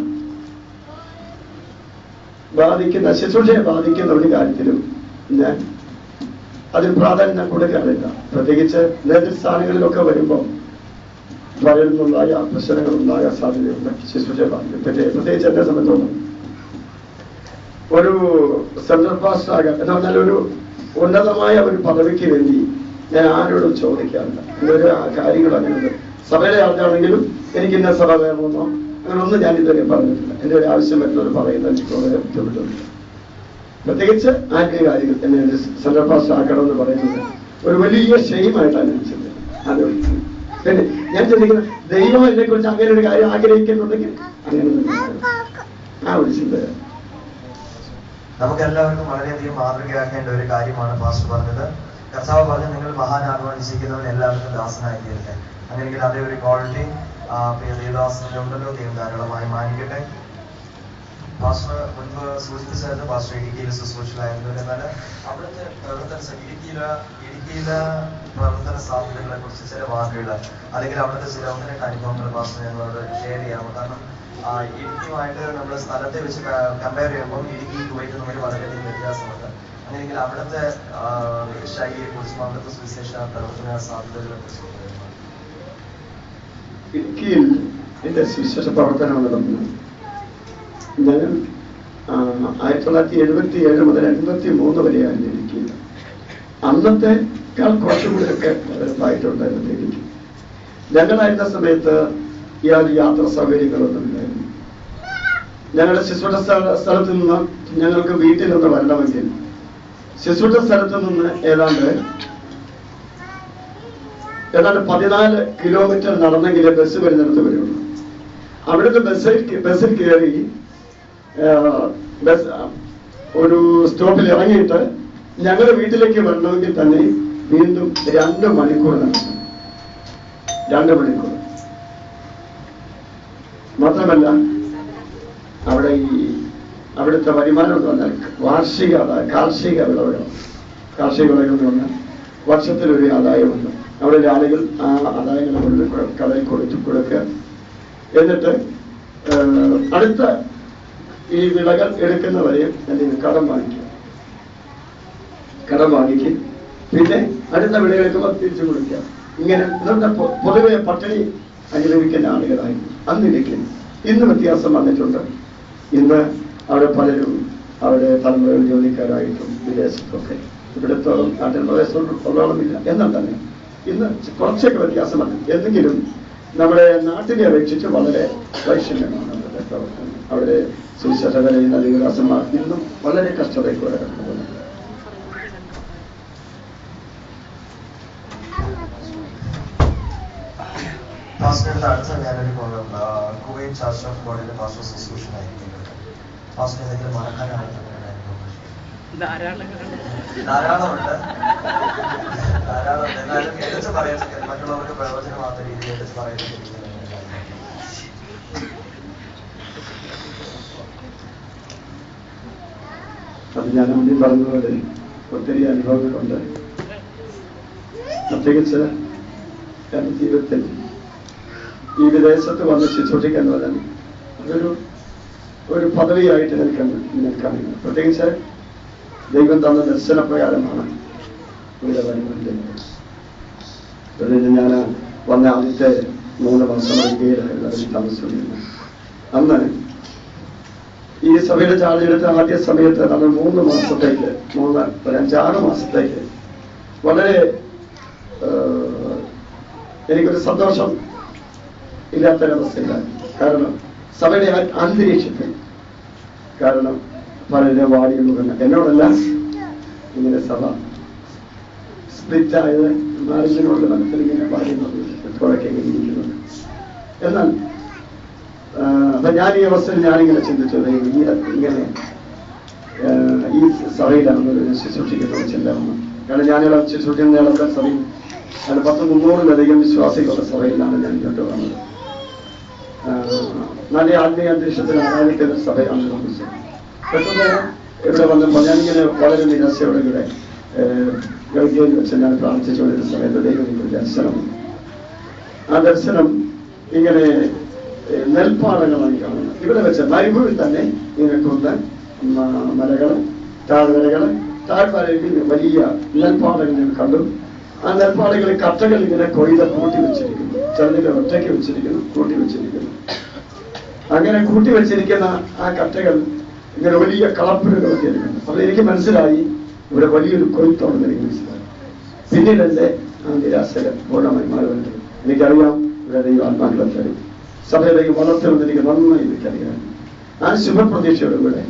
ബാധിക്കുന്ന ഒരു കാര്യത്തിലും ഞാൻ അതിന് പ്രാധാന്യം കൊടുക്കാറില്ല. പ്രത്യേകിച്ച് നേതൃസ്ഥാനങ്ങളിലൊക്കെ വരുമ്പോൾ പലരുന്നുണ്ടായ പ്രശ്നങ്ങളുണ്ടാകാൻ സാധ്യതയുണ്ട്. ശുശ്രൂഷയെ ബാധിക്കും. പ്രത്യേകിച്ച് എന്നെ സംബന്ധിച്ചോളം ഒരു സെൻട്രൽ പാസ്റ്റർ ആകാൻ എന്ന് പറഞ്ഞാൽ ഒരു ഉന്നതമായ ഒരു പദവിക്ക് വേണ്ടി ഞാൻ ആരോടും ചോദിക്കാറില്ല. എൻ്റെ ഒരു കാര്യങ്ങൾ അങ്ങനെയുണ്ട്. സഭയിലെ ആൾക്കാണെങ്കിലും എനിക്ക് ഇന്ന സഭ വേണമെന്നോ അങ്ങനൊന്നും ഞാൻ ഇതുവരെ പറഞ്ഞിട്ടില്ല. എൻ്റെ ഒരു ആവശ്യം വരുന്നത് പറയുന്നത് എനിക്ക് വളരെ ബുദ്ധിമുട്ടുണ്ട്. പ്രത്യേകിച്ച് ആത്മീയ കാര്യങ്ങൾ എന്നെ സെൻട്രൽ പാസ്റ്റർ ആക്കണമെന്ന് പറയുന്നത് ഒരു വലിയ ഷെയിമായിട്ടാണ് ഞാൻ ചിന്തിക്കുന്നത്. പിന്നെ ഞാൻ ചിന്തിക്കുന്നത് ദൈവം എന്നെ കുറിച്ച് അങ്ങനെ ഒരു കാര്യം ആഗ്രഹിക്കുന്നുണ്ടെങ്കിൽ അങ്ങനെ ആ ഒരു ചിന്തയാണ്. നമുക്കെല്ലാവർക്കും വളരെയധികം മാതൃകയാക്കേണ്ട ഒരു കാര്യമാണ് പാസ്റ്റർ പറഞ്ഞത്. കർത്താവ് പറഞ്ഞ് നിങ്ങൾ മഹാനാകുവാൻ ഇച്ഛിക്കുന്നവൻ എല്ലാവർക്കും ദാസനായി തീരട്ടെ. അങ്ങനെയെങ്കിൽ അതേ ഒരു ക്വാളിറ്റി പ്രിയ ദേവദാസനുണ്ടല്ലോ. ദൈവം ധാരാളമായി മാനിക്കട്ടെ. പാസ്റ്റർ മുൻപ് സൂചിപ്പിച്ചത് പാസ്റ്റർ ഇടുക്കിയിൽ ശുശ്രൂഷയിലായിരുന്നു. എന്നാൽ അവിടുത്തെ ഇടുക്കിയിലെ പ്രവർത്തന സാധ്യതകളെ കുറിച്ച് ചില വാക്കുകൾ അല്ലെങ്കിൽ അവിടുത്തെ ചില 1-2 അനുഭവങ്ങൾ പാസ്റ്റർ ഞങ്ങളോട് ഷെയർ ചെയ്യാമോ? കാരണം ഇടുക്കിയുമായിട്ട് നമ്മൾ സ്ഥലത്തെ വെച്ച് കമ്പയർ ചെയ്യുമ്പോൾ ഇടുക്കി കുവൈറ്റ് തമ്മിൽ വളരെയധികം വ്യത്യാസമുണ്ട്. അങ്ങനെയെങ്കിൽ അവിടുത്തെ ശൈലിയെ കുറിച്ചും അവിടുത്തെ സുവിശേഷ പ്രവർത്തന സാധ്യതകളെ കുറിച്ചും ഇടുക്കിയിൽ എൻ്റെ സുവിശേഷ പ്രവർത്തനം നടന്നു. ഞാൻ 1977 മുതൽ 83 വരെയായിരുന്നു ഇടുക്കിയിൽ. അന്നത്തെക്കാൾ കുറച്ചുകൂടെയൊക്കെ ഡെവലപ്പായിട്ടുണ്ടായിരുന്നു ഇടുക്കി. ഞങ്ങളായിരുന്ന സമയത്ത് യാത്രാ സൗകര്യങ്ങളൊന്നും ഇല്ലായിരുന്നു. ഞങ്ങളുടെ ശുശ്രൂഷ സ്ഥലത്ത് നിന്ന് ഞങ്ങൾക്ക് വീട്ടിൽ നിന്ന് വരണമെങ്കിൽ ശുശ്രൂഷ സ്ഥലത്ത് നിന്ന് ഏതാണ്ട് 14 കിലോമീറ്റർ നടന്നെങ്കിലേ ബസ് വരുന്നിടത്ത് വരുള്ളൂ. അവിടുത്തെ ബസ്സിൽ കയറി ബസ് ഒരു സ്റ്റോപ്പിൽ ഇറങ്ങിയിട്ട് ഞങ്ങളുടെ വീട്ടിലേക്ക് വരണമെങ്കിൽ തന്നെ വീണ്ടും 2 മണിക്കൂർ നടക്കണം. 2 മണിക്കൂർ മാത്രമല്ല, അവിടെ അവിടുത്തെ വരുമാനം എന്ന് പറഞ്ഞാൽ കാർഷിക വിളവുകൾ. കാർഷിക വിളകൾ എന്ന് പറഞ്ഞാൽ വർഷത്തിലൊരു ആദായമുണ്ട്. അവിടെ ആളുകൾ ആ ആദായങ്ങൾ കൊണ്ട് കടയിൽ കൊടുക്കുക. എന്നിട്ട് അടുത്ത ഈ വിളകൾ എടുക്കുന്നവരെ എന്തെങ്കിലും കടം വാങ്ങിക്കും. പിന്നെ അടുത്ത വിള എടുക്കുമ്പോൾ തിരിച്ചു കൊടുക്കുക. ഇങ്ങനെ പൊതുവെ പട്ടിണി അനുഭവിക്കുന്ന ആളുകളായിരുന്നു അന്നിരിക്കുന്നു. ഇന്ന് വ്യത്യാസം വന്നിട്ടുണ്ട്. ഇന്ന് അവിടെ പലരും അവിടെ തലമുറകൾ ജോലിക്കാരായിട്ടും വിദേശത്തൊക്കെ, ഇവിടുത്തോളം നാട്ടിൽ പ്രദേശത്തോളമില്ല എന്നാൽ തന്നെ ഇന്ന് കുറച്ചൊക്കെ വ്യത്യാസം വന്നു. എന്തെങ്കിലും നമ്മുടെ നാട്ടിനെ അപേക്ഷിച്ച് വളരെ വൈഷമ്യമാണ് അവരുടെ പ്രവർത്തനം. അവിടെ സുശേഷകരയുന്ന വികാസന്മാർ ഇന്നും വളരെ കഷ്ടതയ്ക്കൂടെ കടന്നു പോകുന്നു. പാസ്റ്ററുടെ അടുത്ത ഞാനൊരു കുവൈറ്റ് ചർച്ച് ഓഫ് ഗോഡിന്റെ പാസ്റ്റർ ശുശ്രൂഷനായിരിക്കും. പാസ്റ്റർ എന്തെങ്കിലും മറക്കാനായിട്ട് ധാരാളമുണ്ട്. എന്നാലും എടുത്ത് പറയുന്നത് മറ്റുള്ളവർക്ക് പ്രയോജനമാകുന്ന രീതിയിൽ എടുത്ത് പറയുന്നത്. അത് ഞാൻ ആദ്യം പറഞ്ഞതുപോലെ ഒത്തിരി അനുഭവങ്ങളുണ്ട്. പ്രത്യേകിച്ച് എൻ്റെ ജീവിതത്തിൽ ഈ വിദേശത്ത് വന്ന് ശുശ്രൂഷിക്കാന്ന് പറഞ്ഞാൽ അതൊരു പദവിയായിട്ട് നിൽക്കാണ്. പ്രത്യേകിച്ച് ദൈവം തന്ന ദർശനപ്രകാരമാണ് ഇവിടെ വരുന്നത്. ഞാൻ വന്ന ആദ്യത്തെ 3 മാസം ഇന്ത്യയിലായിരുന്നു അതിൽ താമസിച്ചിരുന്നത്. അന്ന് ഈ സഭയുടെ ചാർജ് എടുത്ത ആദ്യ സമയത്ത് നമ്മൾ 3 മാസത്തേക്ക് ഒരു 5-6 മാസത്തേക്ക് വളരെ എനിക്കൊരു സന്തോഷം ഇല്ലാത്തൊരവസ്ഥയിലാണ്. കാരണം സഭയുടെ അന്തരീക്ഷത്തിൽ, കാരണം പലരും വാടിയുള്ളൂ. എന്നോടല്ല ഇങ്ങനെ സഭ സ്പ്ലിറ്റായത് മാരേജിനോട് മനസ്സിൽ ഇങ്ങനെ പറയുന്നത് എപ്പോഴൊക്കെ എങ്ങനെ ഇരിക്കുന്നത്. എന്നാൽ അപ്പൊ ഞാൻ ഈ അവസ്ഥയിൽ ഞാനിങ്ങനെ ചിന്തിച്ചത് ഇങ്ങനെ ഈ സഭയിലാണ് ശുശ്രൂഷിക്കുന്നത് ചിന്തമാണ്. കാരണം ഞാനിവിടെ ശുശ്രൂഷിക്കുന്ന സഭയിൽ 300-ലധികം വിശ്വാസികളുടെ സഭയിലാണ് ഞാൻ ഇങ്ങോട്ട് വന്നത്. നല്ല ആത്മീയ അന്തരീക്ഷത്തിൽ ആരാധിക്കുന്ന സഭയാണ് താമസിച്ചത്. പെട്ടെന്ന് ഇവിടെ വന്നപ്പോൾ ഞാനിങ്ങനെ വളരെ നിരാശയോടെ ഇവിടെ ഗൾഫിൽ വെച്ച് ഞാൻ പ്രാർത്ഥിച്ചുകൊണ്ടിരുന്ന സമയത്ത് ദൈവം ദർശനം. ആ ദർശനം ഇങ്ങനെ നെൽപ്പാടങ്ങളാണ് കാണുന്നത്. ഇവിടെ വെച്ച് മരുഭൂമിൽ തന്നെ ഇങ്ങനെയുള്ള മലകൾ, താഴ്വരയിൽ വലിയ നെൽപ്പാടങ്ങൾ ഞാൻ കണ്ടു. ആ നെൽപ്പാടകളിൽ കട്ടകൾ ഇങ്ങനെ കൊയ്ത കൂട്ടി വെച്ചിരിക്കുന്നു. ചിലതിന്റെ ഒറ്റയ്ക്ക് വെച്ചിരിക്കുന്നു, കൂട്ടി വെച്ചിരിക്കുന്നു. അങ്ങനെ കൂട്ടി വെച്ചിരിക്കുന്ന ആ കട്ടകൾ ഇങ്ങനെ വലിയ കളപ്പുരകളൊക്കെ ഇരിക്കുന്നു. അപ്പൊ എനിക്ക് മനസ്സിലായി ഇവിടെ വലിയൊരു കൊയ്ത്തോടെന്ന് എനിക്ക് മനസ്സിലായി. പിന്നീട് എന്റെ ആ നിരാശകൻ പൂർണ്ണമായി മാറുന്നുണ്ട്. എനിക്കറിയാം ഇവിടെ ദൈവം ആത്മാക്കളെ തരും, സഭയിലേക്ക് വളർത്തുമെന്ന് എനിക്ക് നന്നായി എനിക്കറിയാം. ആ ശുഭപ്രതീക്ഷയോടുകൂടെ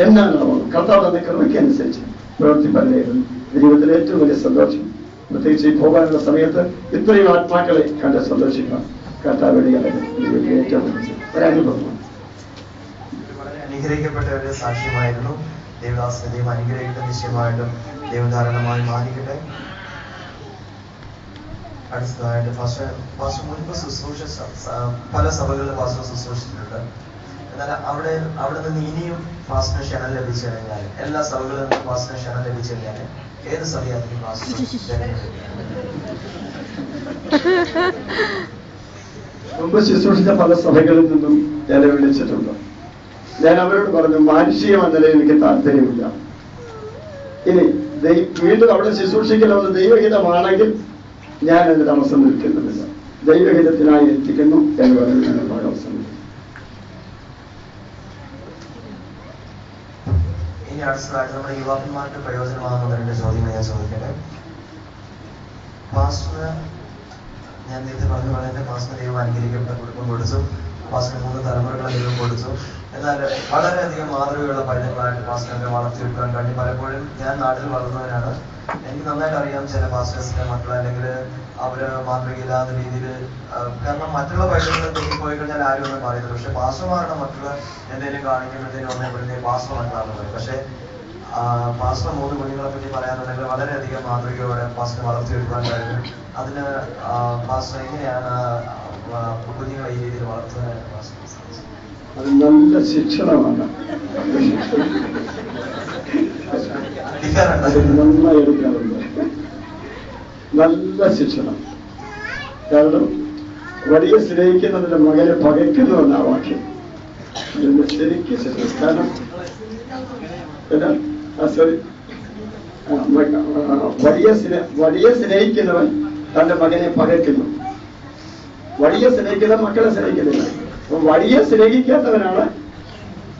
എന്നാണാവണം കർത്താവ് തന്ന കൃപയ്ക്ക് അനുസരിച്ച് പ്രവർത്തിപ്പാനായിരുന്നു ജീവിതത്തിലെ ഏറ്റവും വലിയ സന്തോഷം. പ്രത്യേകിച്ച് ഈ പോകാനുള്ള സമയത്ത് ഇത്രയും ആത്മാക്കളെ കണ്ട് സന്തോഷിക്കാം. കർത്താവിടെ ഏറ്റവും ഒരനുഭവമാണ്. വളരെ അനുഗ്രഹിക്കപ്പെട്ട ഒരു സാക്ഷ്യമായിരുന്നു. ദേവദാസിനെ ദൈവം അനുഗ്രഹിക്കട്ടെ. നിശ്ചയമായിട്ടും ദൈവം ധാരാളമായി മാനിക്കട്ടെ. അടുത്തതായിട്ട് പാസ്റ്റർ മുൻപ് ശുശ്രൂഷ പല സഭകളിൽ പാസ്റ്റർ ശുശ്രൂഷിച്ചിട്ടുണ്ട്. എന്നാൽ അവിടെ നിന്ന് ഇനിയും പാസ്റ്ററിന് ക്ഷണം ലഭിച്ചു കഴിഞ്ഞാൽ, എല്ലാ സഭകളിൽ നിന്നും പാസ്റ്ററിന് ക്ഷണം ലഭിച്ചു കഴിഞ്ഞാൽ ഏത് സഭയായിരിക്കും പാസ്റ്റർ മുമ്പ് ശുശ്രൂഷിച്ച പല സഭകളിൽ നിന്നും ഞാൻ വിളിച്ചിട്ടുണ്ട്. ഞാൻ അവരോട് പറഞ്ഞു, മാനുഷിക നിലയിൽ എനിക്ക് താല്പര്യമില്ല. ഇനി വീണ്ടും അവിടെ ശുശ്രൂഷിക്കണമെന്ന് ദൈവഹിതമാണെങ്കിൽ ഞാൻ അതിന് തടസ്സം നിൽക്കുന്നില്ല. ദൈവഹിതത്തിനായി എത്തിക്കുന്നു എന്ന് പറയുന്ന അവസരം. ഇനി അടുത്തതായിട്ട് നമ്മുടെ യുവാക്കന്മാർക്ക് പ്രയോജനമാകുന്ന 2 ചോദ്യങ്ങൾ ഞാൻ ചോദിക്കട്ടെ. പാസ്റ്റർ, ഞാൻ നേരത്തെ പറഞ്ഞ പോലെ തന്നെ പാസ്റ്റർ ദൈവം അനുഗ്രഹിക്കപ്പെട്ട കുടുംബം കൊടുത്തു. പാസ്റ്റർ 3 തലമുറകളെ ദൈവം കൊടുത്തു. എന്നാൽ വളരെയധികം മാതൃകയുള്ള പൈതങ്ങളായിട്ട് പാസ്റ്ററിനെ വളർത്തിയെടുക്കാൻ വേണ്ടി പലപ്പോഴും ഞാൻ നാട്ടിൽ വളർന്നവരാണ്. എനിക്ക് നന്നായിട്ട് അറിയാം ചില പാസ്റ്റേഴ്സിന്റെ മക്കൾ അല്ലെങ്കിൽ അവര് മാതൃകയില്ലാത്ത രീതിയിൽ, കാരണം മറ്റുള്ള പൈസകൾ തെറ്റിപ്പോയി കഴിഞ്ഞാൽ ആരും ഒന്നും പറയുന്നത്. പക്ഷെ പാസ്റ്റർമാരുടെ മക്കള് എന്തെങ്കിലും കാണിക്കുമ്പോഴത്തേനും ഒന്നേ പാസ്റ്റർ മക്കളാണെന്ന് പറയും. പക്ഷെ പാസ്റ്റർ 3 കുഞ്ഞുങ്ങളെ പറ്റി പറയാനുണ്ടെങ്കിൽ വളരെയധികം മാതൃകയോടെ പാസ്റ്റർ വളർത്തിയെടുക്കാൻ കഴിയും. അതിന് പാസ്റ്റർ എങ്ങനെയാണ് കുഞ്ഞുങ്ങളെ ഈ രീതിയിൽ വളർത്തുന്നത്? അത് നല്ല ശിക്ഷണമാണ്. അത് നന്നായി എടുക്കാറുണ്ട്. നല്ല ശിക്ഷണം. കാരണം വലിയ സ്നേഹിക്കുന്നതിന്റെ മകനെ പകയ്ക്കുന്നു എന്ന വാക്യം ശരിക്കും ശരി. കാരണം വലിയ സ്നേഹിക്കുന്നവൻ തന്റെ മകനെ പകയ്ക്കുന്നു. വലിയ സ്നേഹിക്കുന്നവൻ മക്കളെ സ്നേഹിക്കുന്നില്ല. അപ്പൊ വലിയ സ്നേഹിക്കാത്തവനാണ്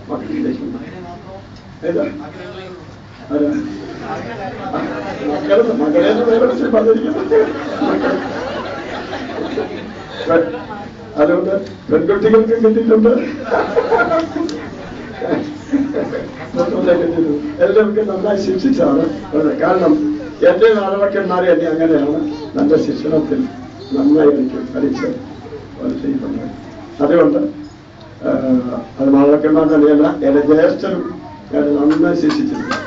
മക്കളെ സ്നേഹിക്കുന്നത്. മകളെ പറഞ്ഞിരിക്കുന്നത്. അതുകൊണ്ട് പെൺകുട്ടികൾക്ക് കിട്ടിയിട്ടുണ്ട്, എല്ലാവർക്കും നന്നായി ശിക്ഷിച്ചാണ്. കാരണം എന്റെ മാതാപിതാക്കന്മാരെ എന്നെ അങ്ങനെയാണ് നല്ല ശിക്ഷണത്തിൽ നന്നായി എനിക്ക് പഠിച്ച് ചെയ്യുന്നത്. അതുകൊണ്ട് അത് മാതാപിതാക്കന്മാർ തന്നെയല്ല, എന്റെ ജ്യേഷ്ഠനും എന്നെ നന്നായി ശിക്ഷിച്ചിട്ടുണ്ട്.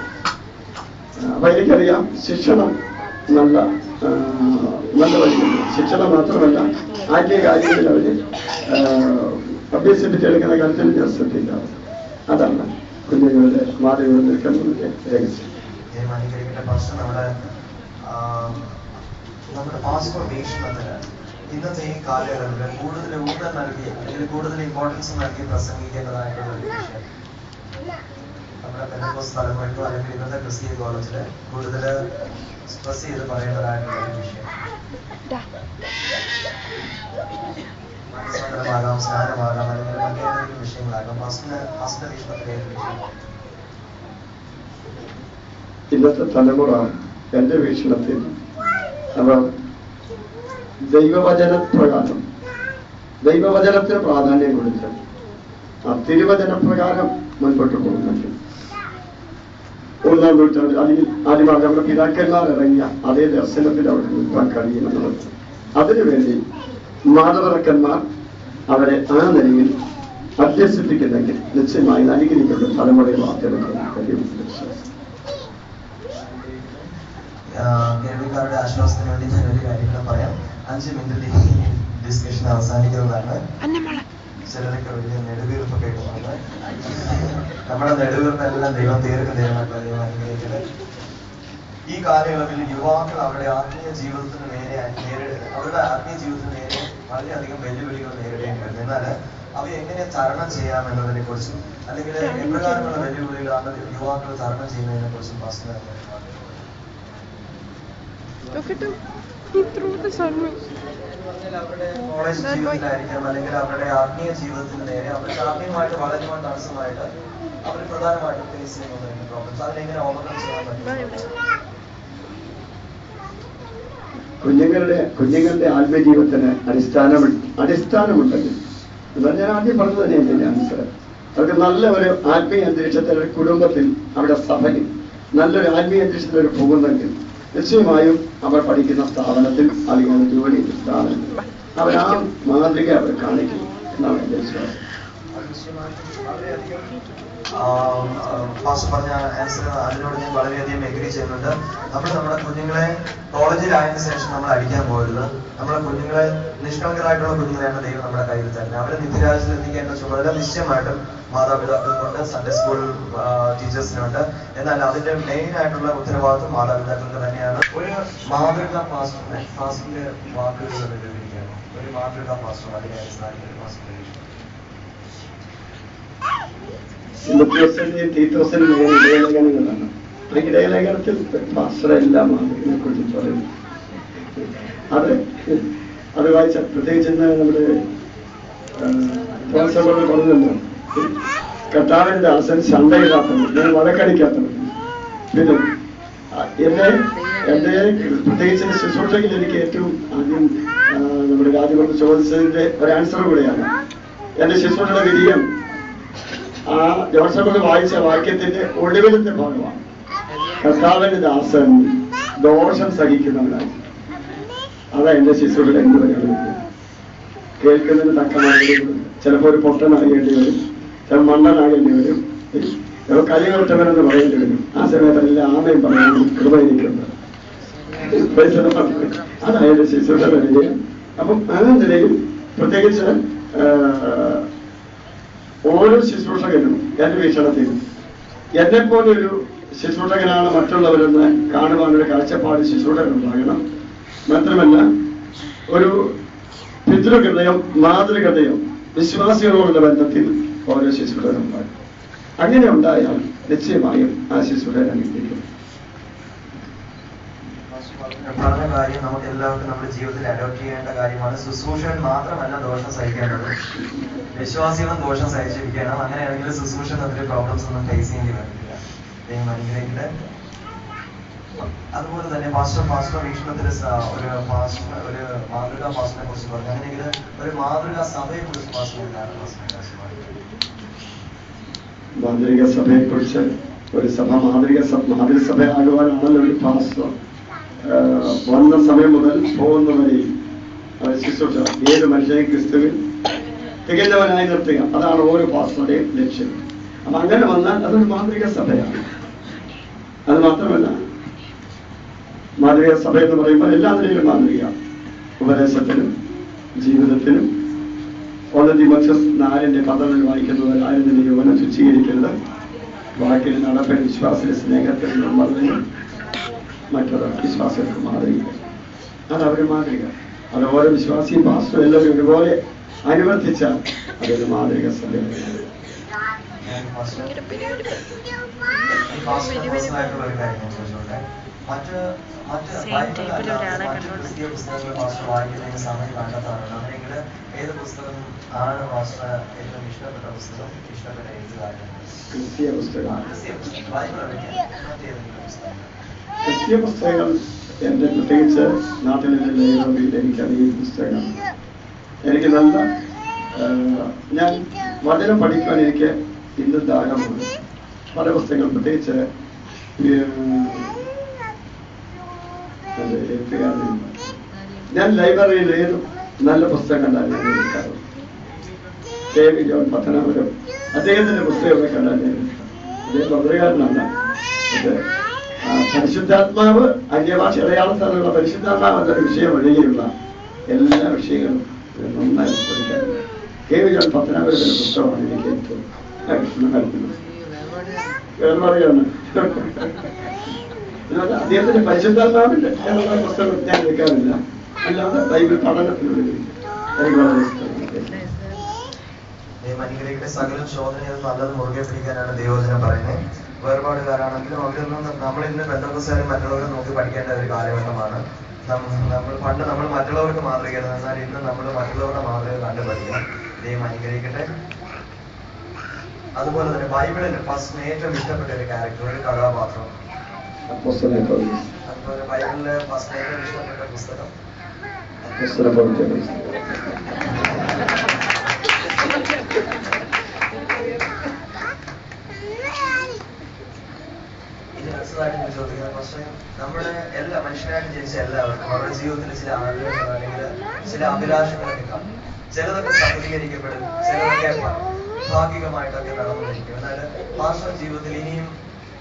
അപ്പൊ എനിക്കറിയാം ശിക്ഷണം നല്ല വഴിയുണ്ട്. ശിക്ഷണം മാത്രമല്ല ആദ്യ കാര്യങ്ങളിൽ അവര് അഭ്യസിപ്പിച്ചെടുക്കുന്ന കാര്യത്തിൽ ഞാൻ ശ്രദ്ധിക്കാറ്. അതാണ് കുഞ്ഞുങ്ങളുടെ മാതൃകകൾ നിൽക്കുന്നതിന്റെ രഹസ്യം. നമ്മുടെ പാസ്പോർട്ട് വീക്ഷണത്തിന് ഇന്നത്തെ ഈ കാലയളവിൽ കൂടുതൽ ഊന്നൽ നൽകി അല്ലെങ്കിൽ കൂടുതൽ ഇമ്പോർട്ടൻസ് നൽകി പ്രസംഗിക്കേണ്ടതായിട്ടുള്ള ഒരു വിഷയം നമ്മുടെ പെന്തക്കോസ്ത് തലമുറയ്ക്കോ അല്ലെങ്കിൽ ഇന്നത്തെ ക്രിസ്ത്യൻ കോളേജില് കൂടുതൽ സ്ട്രെസ് ചെയ്ത് പറയേണ്ടതായിട്ടുള്ള ഒരു വിഷയം മനസ്സോടമാകാം, സ്നാനമാകാം, അല്ലെങ്കിൽ മറ്റേതെങ്കിലും വിഷയങ്ങളാകാം. പാസ്റ്റിന്റെ വീക്ഷണത്തിൽ ഏത് വിഷയം? ഇന്നത്തെ തലമുറ എന്റെ വീക്ഷണത്തിൽ അവർ ദൈവവചനത്തിന് പ്രാധാന്യം കൊടുത്ത് ആ തിരുവചനപ്രകാരം മുൻപോട്ട് പോകുന്നുണ്ട്. 1-ാം നൂറ്റാണ്ടിൽ അല്ലെങ്കിൽ ആദ്യമായി നമ്മുടെ പിതാക്കന്മാർ ഇറങ്ങിയ അതേ ദർശനത്തിൽ അവർക്ക് നിൽക്കാൻ കഴിയുമെന്നുള്ളത്. അതിനുവേണ്ടി മാതാപിതാക്കന്മാർ അവരെ ആ നിലയിൽ അഭ്യസിപ്പിക്കുന്നെങ്കിൽ നിശ്ചയമായി അനുകരിക്കുന്ന തലമുറയെ വാർത്തെടുക്കാൻ കഴിയുമെന്ന് വിശ്വാസം. കേൾവിക്കാരുടെ ആശ്വാസത്തിന് വേണ്ടി ഞാനൊരു കാര്യം പറയാം. 5 മിനിറ്റിൽ ഈ ഡിസ്കഷൻ അവസാനിക്കുന്നതാണ്. ചിലരൊക്കെ വലിയ നെടുവീർപ്പൊക്കെ ഇടുന്നുണ്ട്. നമ്മുടെ നെടുവീർപ്പെല്ലാം ദൈവം തീർക്കുന്നതിനായിട്ടുള്ള ദൈവം അനുഗ്രഹിക്കട്ടെ. ഈ കാലയളവിൽ യുവാക്കൾ അവരുടെ ആത്മീയ ജീവിതത്തിന് നേരെ വളരെയധികം വെല്ലുവിളികൾ നേരിടേണ്ടി വരുന്നു. എന്നാൽ അവ എങ്ങനെ തരണം ചെയ്യാം എന്നതിനെ കുറിച്ചും അല്ലെങ്കിൽ എപ്രകാരമുള്ള വെല്ലുവിളികളാണ് യുവാക്കൾ തരണം ചെയ്യുന്നതിനെ കുറിച്ചും അവരുടെ കോളേജ് ജീവിതത്തിലായിരിക്കാം അല്ലെങ്കിൽ അവരുടെ ആത്മീയ ജീവിതത്തിന് നേരെ അവർക്ക് ആത്മീയമായിട്ട് വളരുവാൻ തടസ്സമായിട്ട് അവർ പ്രധാനമായിട്ടും ഫേസ് ചെയ്യുന്ന പ്രോബ്ലംസ് അതിനെങ്ങനെ ഓവർകം ചെയ്യാൻ പറ്റും? കുഞ്ഞുങ്ങളുടെ ആത്മജീവിതത്തിന് അടിസ്ഥാനമുണ്ടെങ്കിൽ എന്നാൽ ഞാൻ ആദ്യം പറഞ്ഞത് തന്നെയാണ് എന്റെ ആൻസർ. അവർക്ക് നല്ല ഒരു ആത്മീയ അന്തരീക്ഷത്തിൽ ഒരു കുടുംബത്തിൽ അവരുടെ സഭയിൽ നല്ലൊരു ആത്മീയ അന്തരീക്ഷത്തിൽ പോകുന്നെങ്കിൽ നിശ്ചയമായും അവർ പഠിക്കുന്ന സ്ഥാപനത്തിൽ അല്ലെങ്കിൽ ജോലി സ്ഥാപനത്തിൽ അവർ ആ മാതൃക അവർ കാണിക്കും എന്നാണ് എന്റെ വിശ്വാസം. ഫാസ്റ്റ് പറഞ്ഞ ആൻസർ അതിനോട് ഞാൻ വളരെയധികം എഗ്രി ചെയ്യുന്നുണ്ട്. നമ്മുടെ കുഞ്ഞുങ്ങളെ കോളേജിലായതിനു ശേഷം നമ്മൾ അടിക്കാൻ പോകരുത്. നമ്മുടെ കുഞ്ഞുങ്ങളെ നിഷ്കളങ്കരായിട്ടുള്ള കുഞ്ഞുങ്ങളെയാണ് ദൈവം നമ്മുടെ കയ്യിൽ തരുന്നത്. അവരെ നിത്യരാജ്യത്തിൽ എത്തിക്കേണ്ട ചുമതല നിശ്ചയമായിട്ടും മാതാപിതാക്കൾക്കുണ്ട്, സൺഡേ സ്കൂൾ ടീച്ചേഴ്സിനുണ്ട്. എന്നാൽ അതിന്റെ മെയിൻ ആയിട്ടുള്ള ഉത്തരവാദിത്വം മാതാപിതാക്കൾക്ക് തന്നെയാണ്. ഒരു മാതൃക ഫാസ്റ്റിന്റെ വാക്കുകൾ വിവരിക്കുകയാണ്. ഒരു മാതൃക ഫാസ്റ്റർ അതിനെ അടിസ്ഥാനത്തിൽ ഫാസ്റ്റിന്റെ ഇടയലേഖനങ്ങളാണ്. ആ ഇടയലേഖനത്തിൽ പാസ്റ്ററെല്ലാം മാതൃകയെ കുറിച്ച് പറയുന്നു. അത് വായിച്ച പ്രത്യേകിച്ച് നമ്മുടെ പറഞ്ഞല്ലോ, കർത്താവിന്റെ ദാസൻ ശണ്ടയില്ലാത്തവൻ, ഞാൻ വഴക്കടിക്കാത്തവൻ. പിന്നെ എന്റെ പ്രത്യേകിച്ച് ശുശ്രൂഷയിൽ എനിക്ക് ഏറ്റവും ആദ്യം നമ്മുടെ രാജ്യത്ത് ചോദിച്ചതിന്റെ ഒരു ആൻസർ കൂടെയാണ് എന്റെ ശുശ്രൂഷയുടെ വിജയം. ആ ജോസഫ് വായിച്ച വാക്യത്തിന്റെ ഒടുവിലത്തെ ഭാഗമാണ്. കർത്താവിന്റെ ദാസൻ ദോഷം സഹിക്കുന്നവനായി. അതാ എന്റെ ശിശുക്കളുടെ എന്ത് പറയുന്നത്. കേൾക്കുന്നതിന് തക്ക മറുപടി. ചിലപ്പോൾ ഒരു പൊട്ടനാകേണ്ടി വരും, ചിലപ്പോൾ മണ്ണനാകേണ്ടി വരും, ചിലപ്പോൾ കൈകൊട്ടവനെന്ന് പറയേണ്ടി വരും. ആ സമയത്ത് എല്ലാം ആമയും പറയാൻ കൃപ എനിക്കുണ്ട്. അതാ എന്റെ ശിശുക്കളുടെ വിജയം. അപ്പം ആ നിലയിൽ പ്രത്യേകിച്ച് ഓരോ ശുശ്രൂഷകനും എന്റെ വീക്ഷണത്തിൽ എന്നെപ്പോലൊരു ശുശ്രൂഷകനാണ് മറ്റുള്ളവരെന്ന് കാണുവാനൊരു കാഴ്ചപ്പാട് ശുശ്രൂഷകനുണ്ടാകണം. മാത്രമല്ല ഒരു പിതൃഹൃദയം, മാതൃഹൃദയം വിശ്വാസികളോടുള്ള ബന്ധത്തിൽ ഓരോ ശുശ്രൂഷകനുണ്ടാകും. അങ്ങനെ ഉണ്ടായാൽ നിശ്ചയമായും ആ ശുശ്രൂഷകൻ അംഗീകരിക്കും. പറഞ്ഞ കാര്യം നമുക്ക് എല്ലാവർക്കും നമ്മുടെ ജീവിതത്തിൽ അഡോപ്റ്റ് ചെയ്യേണ്ട കാര്യമാണ്. ശുശ്രൂഷൻ മാത്രമല്ല ദോഷം സഹിക്കേണ്ടത്, വിശ്വാസികളും ദോഷം സഹിച്ചിരിക്കണം. അങ്ങനെയാണെങ്കിൽ ശുശ്രൂഷൻ അതിന്റെ പ്രോബ്ലംസ് ഒന്നും ഫേസ് ചെയ്യേണ്ടി വരത്തില്ല. ദൈവം അനുഗ്രഹിക്കട്ടെ. അതുപോലെ തന്നെ പാസ്റ്റർ വീക്ഷണത്തിൽ ഒരു മാതൃകാ പാസ്റ്ററിനെ കുറിച്ച് പറഞ്ഞു. അങ്ങനെയെങ്കിൽ ഒരു മാതൃകാ സഭയെ കുറിച്ച് പാസ്റ്റർ എന്താണ് മാതൃക സഭയെ കുറിച്ച്? ഒരു സഭ മാതൃസഭയാകുവാനാണല്ലോ ഒരു പാസ്റ്റർ വന്ന സമയം മുതൽ പോകുന്നവരെയും ശുശ്രൂഷ ഏത് മനുഷ്യനെ ക്രിസ്തുവിൽ തികഞ്ഞവനായി നിർത്തുക. അതാണ് ഓരോ പാസ്റ്ററുടെയും ലക്ഷ്യം. അപ്പൊ അങ്ങനെ വന്നാൽ അതൊരു മാതൃക സഭയാണ്. അത് മാത്രമല്ല, മാതൃക സഭ എന്ന് പറയുമ്പോൾ എല്ലാ നിലയിലും മാതൃക, ഉപദേശത്തിനും ജീവിതത്തിനും. 1 തിമോഥെയോസ് 4:12 വായിക്കുന്നത്, ആരും നിന്റെ യൗവനം ശുചീകരിക്കരുത്, വാക്കിന് നടപ്പിന് വിശ്വാസത്തിന് സ്നേഹത്തിന് വളരെയും മറ്റുള്ള വിശ്വാസങ്ങൾക്ക് മാതൃക. അതവരുടെ മാതൃക. അത് ഓരോ വിശ്വാസിയും പാസ്റ്ററും എല്ലാവരും ഒരുപോലെ അനുവർത്തിച്ചാൽ അതൊരു മാതൃക സഭയാണ്. ഏത് പുസ്തകം ആണ് പാസ്റ്റർ ഏറ്റവും ഇഷ്ടപ്പെട്ട പുസ്തകം? ഇഷ്ടപ്പെട്ട എഴുത്തുകാരൻ? ക്രിസ്തീയ പുസ്തകം. ക്രിസ്തീയ പുസ്തകം എൻ്റെ പ്രത്യേകിച്ച് നാട്ടിലെ ലൈബ്രറിയിൽ എനിക്കറിയ പുസ്തകം എനിക്ക് നല്ല ഞാൻ വചനം പഠിക്കുവാൻ എനിക്ക് ഇന്ന് ദാഹമുണ്ട്. പല പുസ്തകങ്ങൾ പ്രത്യേകിച്ച് എഴുത്തുകാരൻ ഞാൻ ലൈബ്രറിയിൽ ഏത് നല്ല പുസ്തകം കണ്ടാൽ ഞാൻ എടുക്കാറുണ്ട്. KV ജോൺ പത്തനാപുരം അദ്ദേഹത്തിന്റെ പുസ്തകമൊക്കെ കണ്ടാൽ ഞാൻ അദ്ദേഹം പത്രകാരനാണ്. പരിശുദ്ധാത്മാവ് അന്യഭാഷ അടയാളത്തിലുള്ള പരിശുദ്ധാത്മാവ് എന്നൊരു വിഷയം ഒഴികെയുള്ള എല്ലാ വിഷയങ്ങളും നന്നായി പഠിക്കാറുണ്ട്. KV ജോൺ പത്തനാപുരത്തിന്റെ പുസ്തകമാണ് എനിക്ക് ഏറ്റവും പറയുന്നത്. അദ്ദേഹത്തിന്റെ പരിശുദ്ധാത്മാവിന്റെ പുസ്തകം ഞാൻ എടുക്കാറില്ല, അല്ലാതെ ബൈബിൾ പഠനത്തിലൂടെ എനിക്ക് വളരെ ഇഷ്ടമാണ്. സകലം ശോധനയിൽ നല്ലത് മുറുകെ പിടിക്കാനാണ് ദൈവവചനം പറയുന്നത്. വേർപാടുകാരാണെങ്കിലും അവരൊന്നും നമ്മളിന്ന് ബന്ധുക്കാരും മറ്റുള്ളവരെ നോക്കി പഠിക്കേണ്ട ഒരു കാലഘട്ടമാണ്. നമ്മൾ മറ്റുള്ളവർക്ക് മാതൃകയായിരുന്നു, എന്നാൽ ഇന്ന് നമ്മൾ മറ്റുള്ളവരുടെ മാതൃക കണ്ടു പഠിക്കണം. ദൈവം അനുഗ്രഹിക്കട്ടെ. അതുപോലെ തന്നെ ബൈബിളിൽ ഫസ്റ്റ് ഏറ്റവും ഇഷ്ടപ്പെട്ട ഒരു ക്യാരക്ടർ, ഒരു കഥാപാത്രം? അതുപോലെ ബൈബിളിലെ ഫസ്റ്റ് ഏറ്റവും ഇഷ്ടപ്പെട്ട പുസ്തകം? ഇനി അടുത്തതായിട്ട് ചോദിക്കുന്നത്, പക്ഷേ നമ്മുടെ എല്ലാ മനുഷ്യരായിട്ട് ജനിച്ച എല്ലാവർക്കും അവരുടെ ജീവിതത്തിൽ ചില ആഗ്രഹങ്ങൾ അല്ലെങ്കിൽ ചില അഭിലാഷങ്ങളൊക്കെ കാണും. ചിലതൊക്കെ സഫലീകരിക്കപ്പെടും, ചിലതൊക്കെ ഭാഗികമായിട്ടൊക്കെ നടന്നുകൊണ്ടിരിക്കും. എന്നാൽ പാസ്റ്റർ ജീവിതത്തിൽ ഇനിയും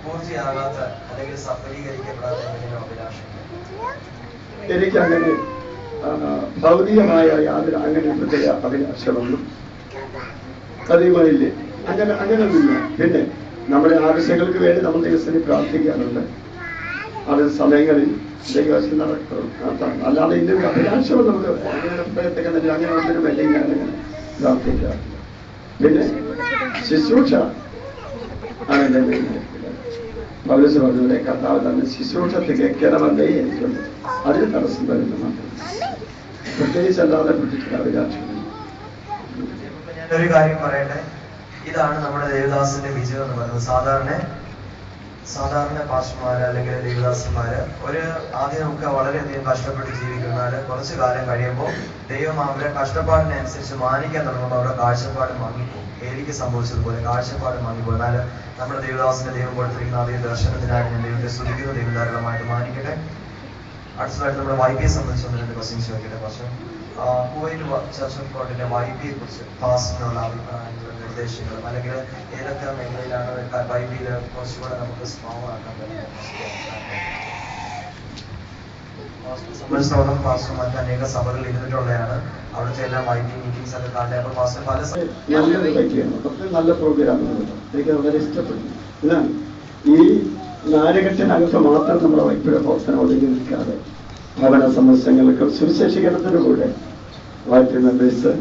പൂർത്തിയാകാത്ത അല്ലെങ്കിൽ സഫലീകരിക്കപ്പെടാത്ത എന്തെങ്കിലും അഭിലാഷങ്ങൾ? എനിക്കങ്ങനെ ഭൗതികമായ യാതൊരു അങ്ങനെ പ്രത്യേക അഭിലാഷമൊന്നും പതിവായില്ലേ, അങ്ങനെയൊന്നുമില്ല. പിന്നെ നമ്മുടെ ആവശ്യങ്ങൾക്ക് വേണ്ടി നമ്മൾ ദൈവത്തിന് പ്രാർത്ഥിക്കാറുണ്ട്. അത് സമയങ്ങളിൽ ദൈവം നടക്കും. അല്ലാതെ ഇതിന്റെ അഭിലാഷവും നമുക്ക് അങ്ങനെ ഒന്നിനും വേണ്ടി ഞാനങ്ങനെ പ്രാർത്ഥിക്കാറില്ല. പിന്നെ ശുശ്രൂഷ ആണ് പൗലോസ് പറഞ്ഞവരെ കർത്താവ് തന്നെ ശുശ്രൂഷ തികയ്ക്കണമെന്നേ എനിക്കുണ്ട്. അതിന് തടസ്സം വരുന്ന മാത്രം, പ്രത്യേകിച്ച് അല്ലാതെ പ്രത്യേക അഭിലാഷം. ഞാനൊരു കാര്യം പറയട്ടെ, ഇതാണ് നമ്മുടെ ദേവദാസിന്റെ വിജയം എന്ന് പറയുന്നത്. സാധാരണ പാസ്റ്റർമാര് അല്ലെങ്കിൽ ദേവദാസന്മാര് ആദ്യമൊക്കെ വളരെയധികം കഷ്ടപ്പെട്ട് ജീവിക്കുന്നാല് കുറച്ചു കാലം കഴിയുമ്പോൾ ദൈവം അവരുടെ കഷ്ടപ്പാടിനനുസരിച്ച് മാനിക്കാൻ തുടങ്ങുമ്പോൾ അവരുടെ കാഴ്ചപ്പാട് മങ്ങിപ്പോകും. മേരിക്ക് സംഭവിച്ചതുപോലെ കാഴ്ചപ്പാട് മാറിപ്പോയി. എന്നാൽ നമ്മുടെ ദേവദാസിന്റെ ദൈവം കൊടുത്തിരിക്കുന്ന അതേ ദർശനത്തിനായി ഞാൻ ദൈവത്തെ സ്തുതിക്കുന്ന ദൈവം ധാരാളമായിട്ട് മാനിക്കട്ടെ. അടുത്തതായിട്ട് നമ്മുടെ YP സംബന്ധിച്ച് ഒന്ന് രണ്ട് ക്വസ്റ്റ്യൻസ് ചോദിക്കട്ടെ. പക്ഷേ കുവൈറ്റ് ചർച്ച് ഓഫ് ഗോഡിന്റെ YPയെ കുറിച്ച് പാസ്റ്റിനുള്ള അഭിപ്രായങ്ങളും നിർദ്ദേശങ്ങളും അല്ലെങ്കിൽ ഏതൊക്കെ മേഖലയിലാണ് YPയിൽ കുറച്ചുകൂടെ നമുക്ക് സ്ട്രോങ് ആക്കാൻ പറ്റുന്നത് സംബന്ധിച്ചിടത്തോളം പാസ്റ്റർ മറ്റ് അനേക സഭകളിൽ ഇരുന്നിട്ടുള്ളതാണ്. അവിടുത്തെ എല്ലാ YP മീറ്റിംഗ്സ് ഒക്കെ കാണുന്നത്. അപ്പോൾ പാസ്റ്റർ പല നല്ല പ്രോഗ്രാമുകൾ എനിക്ക് വളരെ ഇഷ്ടപ്പെട്ടു. എന്നാൽ ഈ നാലുകെട്ടിനകത്ത് മാത്രം നമ്മുടെ വൈപ്പിയുടെ പ്രവർത്തനം ഒതുങ്ങി നിൽക്കാതെ ഭവന സമസ്യങ്ങൾക്ക് സുവിശേഷീകരണത്തിലൂടെ വൈപ്പ് മെമ്പേഴ്സ്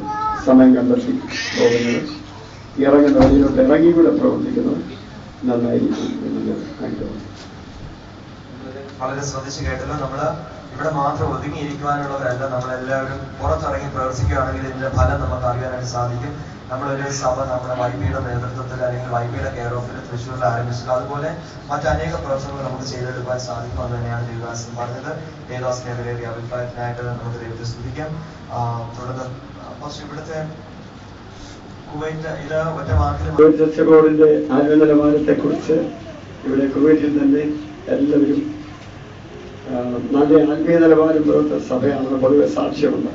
സമയം കണ്ടെത്തി പോകുന്നത്, ഇറങ്ങുന്ന വഴിയിലോട്ട് ഇറങ്ങിക്കൂടെ പ്രവർത്തിക്കുന്നത് നന്നായിരിക്കും എന്ന് ആഗ്രഹം. വളരെ ശ്രദ്ധിച്ച് കേട്ടല്ലോ. നമ്മള് ഇവിടെ മാത്രം ഒതുങ്ങിയിരിക്കുവാനുള്ളവരല്ല, നമ്മളെല്ലാവരും പുറത്തിറങ്ങി പ്രവർത്തിക്കുകയാണെങ്കിൽ ഇതിന്റെ ഫലം നമുക്ക് അറിയാനായിട്ട് സാധിക്കും. നമ്മളൊരു സഭ നമ്മുടെ YPയുടെ നേതൃത്വത്തിൽ അല്ലെങ്കിൽ YPയുടെ കെയർ ഓഫിൽ തൃശ്ശൂരിൽ ആരംഭിച്ചത്, അതുപോലെ മറ്റനേക പ്രവർത്തനങ്ങൾ നമുക്ക് ചെയ്തെടുക്കാൻ സാധിക്കും. അത് തന്നെയാണ് ദേവദാസൻ പറഞ്ഞത്. ദേവദാസിനെതിരെ അഭിപ്രായത്തിനായിട്ട് നമുക്ക് ദൈവത്തെ സ്തുതിക്കാം. തുടർന്ന് പക്ഷെ ഇവിടുത്തെ കുവൈറ്റ് ഇത് ഒറ്റ വാക്കിൽ ചർച്ച് ബോർഡിന്റെ ആത്മീയ നിലവാരത്തെ കുറിച്ച് ഇവിടെ കുവൈറ്റിൽ തന്നെ എല്ലാവരും നല്ല ആത്മീയ നിലവാരം പുറത്തെ സഭയാണെന്ന് പൊതുവെ സാക്ഷ്യമുണ്ട്.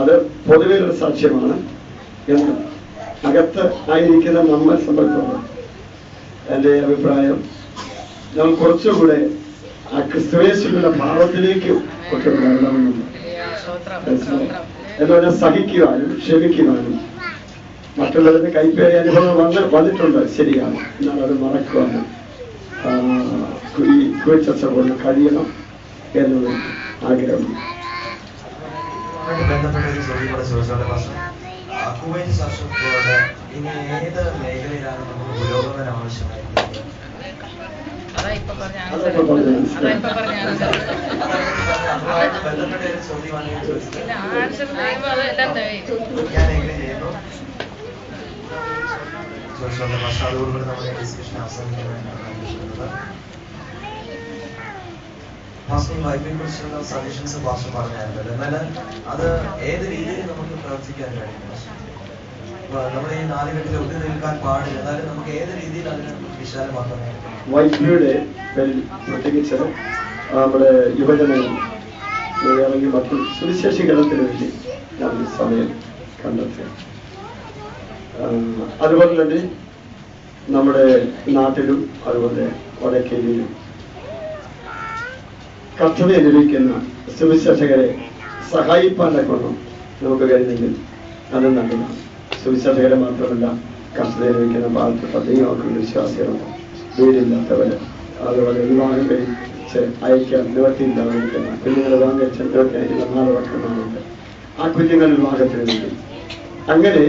അത് പൊതുവെ ഒരു സാക്ഷ്യമാണ് എന്ന് അകത്ത് ആയിരിക്കുന്ന നമ്മെ സംബന്ധിച്ചോളം എൻ്റെ അഭിപ്രായം നമ്മൾ കുറച്ചുകൂടെ ആ ക്രിസ്തുയേശുവിന്റെ ഭാവത്തിലേക്ക് ഒക്കെ വരണമെന്നുണ്ട്. എന്ന് പറഞ്ഞാൽ സഹിക്കുവാനും ക്ഷമിക്കുവാനും മറ്റുള്ളവരുടെ കൈപ്പേറിയ അനുഭവം വന്നിട്ടുണ്ട്, ശരിയാണ്. എന്നാൽ അത് മറക്കുവാനും ഈ കുവൈറ്റ് കൊണ്ട് കഴിയണം എന്നൊരു ആഗ്രഹമുണ്ട്. ബന്ധപ്പെട്ട ഒരു ചോദ്യം കൂടെ ചോദിച്ചോട്ടെ pastor. Kuwait church of God ഇനി ഏത് മേഖലയിലാണ് നമുക്ക് പുരോഗമനം ആവശ്യമായിരിക്കുന്നത്? ബന്ധപ്പെട്ട ഒരു ചോദ്യമാണ് ഞാൻ ചോദിച്ചത്. ഞാൻ എങ്ങനെ ചെയ്യുന്നു ചോദിച്ചോട്ടെ പാസ്റ്റർ. അതോടുകൂടി നമ്മുടെ ഡിസ്കഷൻ അവസാനിക്കാനാണ് ആവശ്യപ്പെടുന്നത്. പാസ്റ്റർ YPയെ കുറിച്ചുള്ള സജഷൻസ് പാസ്റ്റർ പറഞ്ഞായിരുന്നല്ലോ. എന്നാൽ അത് ഏത് രീതിയിൽ നമുക്ക് പ്രവർത്തിക്കാൻ കഴിയും? നമ്മുടെ ഈ നാലുകെട്ടിൽ ഒതുങ്ങി നിൽക്കാൻ പാടില്ല, എന്നാലും നമുക്ക് ഏത് രീതിയിൽ അതിനെ വിശാലമാക്കാൻ കഴിയും? YPയുടെ പ്രത്യേകിച്ച് നമ്മുടെ യുവജനങ്ങൾ ഇറങ്ങി മറ്റു സുവിശേഷീകരണത്തിന് വേണ്ടി ഞാൻ സമയം കണ്ടെത്തുക. അതുപോലെ തന്നെ നമ്മുടെ നാട്ടിലും അതുപോലെ വടക്കേരിയിലും കർത്തവ്യം അനുഭവിക്കുന്ന സുവിശേഷകരെ സഹായിപ്പാൻ്റെ കൊണ്ടും നമുക്ക് കഴിഞ്ഞെങ്കിൽ അത് നല്ലതാണ്. സുവിശേഷകരെ മാത്രമല്ല, കർത്തവ്യം അനുഭവിക്കുന്ന പാവപ്പെട്ട ദൈവമക്കളുടെ വിശ്വാസികളുണ്ട്, വീടില്ലാത്തവര്, അതുപോലെ വിവാഹം കഴിച്ച് അയക്കാൻ നിവർത്തിയില്ലാതിരിക്കുന്ന കുഞ്ഞുങ്ങളെ വിവാഹം കഴിച്ച് നിവർത്തിയായിരിക്കുന്ന മാതാപിതാക്കളുണ്ട്. ആ കുഞ്ഞുങ്ങൾ വിവാഹത്തിന് വേണ്ടി അങ്ങനെ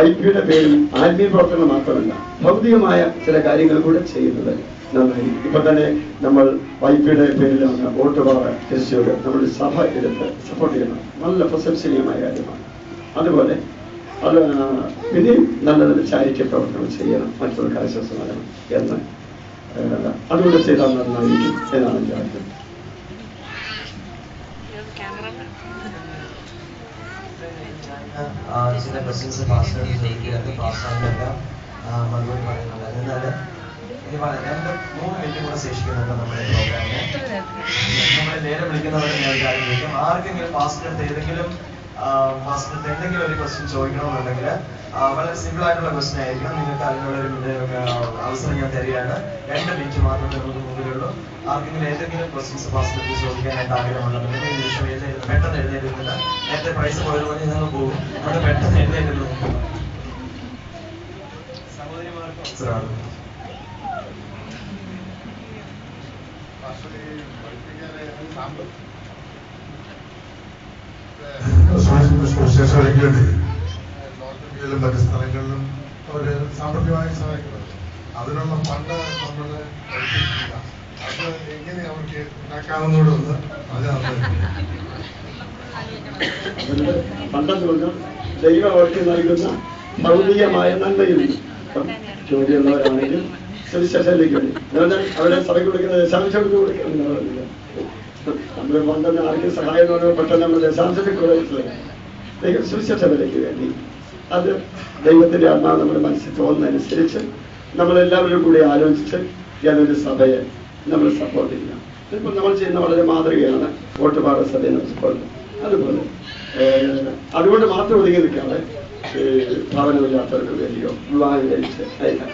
YPയുടെ പേരിൽ ആത്മീയ പ്രവർത്തനം മാത്രമല്ല ഭൗതികമായ ചില കാര്യങ്ങൾ കൂടെ ചെയ്യുന്നത് നന്നായി. ഇപ്പൊ തന്നെ നമ്മൾ YPയുടെ പേരിലാണ് ഓട്ടുപാറ തൃശ്ശൂർ നമ്മുടെ സഭ എടുത്ത് സപ്പോർട്ട് ചെയ്യണം. നല്ല പ്രശംസനീയമായ കാര്യമാണ്. അതുപോലെ അത് പിന്നെയും നല്ല നല്ല ചാരിറ്റി പ്രവർത്തനം ചെയ്യണം, മറ്റുള്ളവർക്ക് ആശ്വാസം നൽകണം എന്ന് അതുകൊണ്ട് ചെയ്താൽ നന്നായിരിക്കും എന്നാണ് എൻ്റെ ആഗ്രഹം. ചില ക്വസ്റ്റ്യൻസ് പാസ്റ്റർ ചോദിക്കുകയായിരുന്നു. പാസ്റ്ററിനെല്ലാം മറുപടി പറയുന്നുണ്ടായിരുന്നു. എന്നാൽ ഇനി 2-3 മിനിറ്റ് കൂടെ ശേഷിക്കുന്നുണ്ട് നമ്മുടെ പ്രോഗ്രാമിന്. നമ്മളെ നേരെ വിളിക്കുന്നവരെ ഞാൻ കാര്യം ചോദിക്കും. ആർക്കെങ്കിലും പാസ്റ്ററിന്റെ ഏതെങ്കിലും ഒരു ക്വസ്റ്റ്യൻ ചോദിക്കണമെന്നുണ്ടെങ്കിൽ വളരെ സിമ്പിൾ ആയിട്ടുള്ള ക്വസ്റ്റ്യൻ ആയിരിക്കും. നിങ്ങൾക്ക് അതിനുള്ളൊരു അവസരം ഞാൻ തരികയാണ്. 2 മിനിറ്റ് മാത്രമേ നമുക്ക് മുമ്പിലുള്ളൂ. ആർക്കെങ്കിലും ഏതെങ്കിലും ക്വസ്റ്റ്യൻസ് പാസ്റ്റർക്ക് ചോദിക്കാനായിട്ട് ആഗ്രഹമുണ്ടെന്നുണ്ടെങ്കിൽ ഈ വിഷയം പെട്ടെന്ന് എഴുന്നേറ്റിരുന്നില്ല. നേരത്തെ പ്രൈസ് പോയത് പോലെ ഞങ്ങൾ പോകും. അവിടെ പെട്ടെന്ന് എഴുന്നേറ്റിരുന്നു. സഹോദരിമാർക്ക് അവസരമാണ്. സുവിശേഷകരുടെ നോർത്ത് ഇന്ത്യയിലും മറ്റ് സ്ഥലങ്ങളിലും അവര് സാമ്പത്തികമായി സഹായിക്കുന്നത്, അതിനുള്ള ഫണ്ട് നമ്മൾ അത് എങ്ങനെ അവർക്ക് ഉണ്ടാക്കാവുന്നതോടെ ഒന്ന് പണ്ടെന്ന് പറഞ്ഞാൽ ദൈവം അവർക്ക് നൽകുന്ന ഭൗതികമായ നന്മയിൽ ജോലിയുള്ളവരാണെങ്കിൽ സുവിശേഷത്തിലേക്ക് വേണ്ടി അവരെ സഭയ്ക്ക് കൊടുക്കുന്ന ദശാംശം കൊടുക്കുന്നില്ല. നമ്മൾ പണ്ടെന്ന് ആർക്കും സഹായം പെട്ടെന്ന് നമ്മൾ ദശാംശത്തിൽ കൊടുത്തില്ല. സുവിശേഷത്തിലേക്ക് വേണ്ടി അത് ദൈവത്തിന്റെ ആത്മാവ് നമ്മുടെ മനസ്സിൽ തോന്നുന്നതനുസരിച്ച് നമ്മളെല്ലാവരും കൂടി ആലോചിച്ച് ഞാനൊരു സഭയെ നമ്മൾ സപ്പോർട്ട് ചെയ്യാം. ഇപ്പോൾ നമ്മൾ ചെയ്യുന്ന വളരെ മാതൃകയാണ് ഓട്ടുപാറ സഭയെ നമ്മൾ സപ്പോർട്ട്. അതുപോലെ അതുകൊണ്ട് മാത്രം ഒതുങ്ങി നിൽക്കാതെ ഭവനമില്ലാത്തവർക്ക് വേണ്ടിയോ വിവാഹം കഴിച്ച്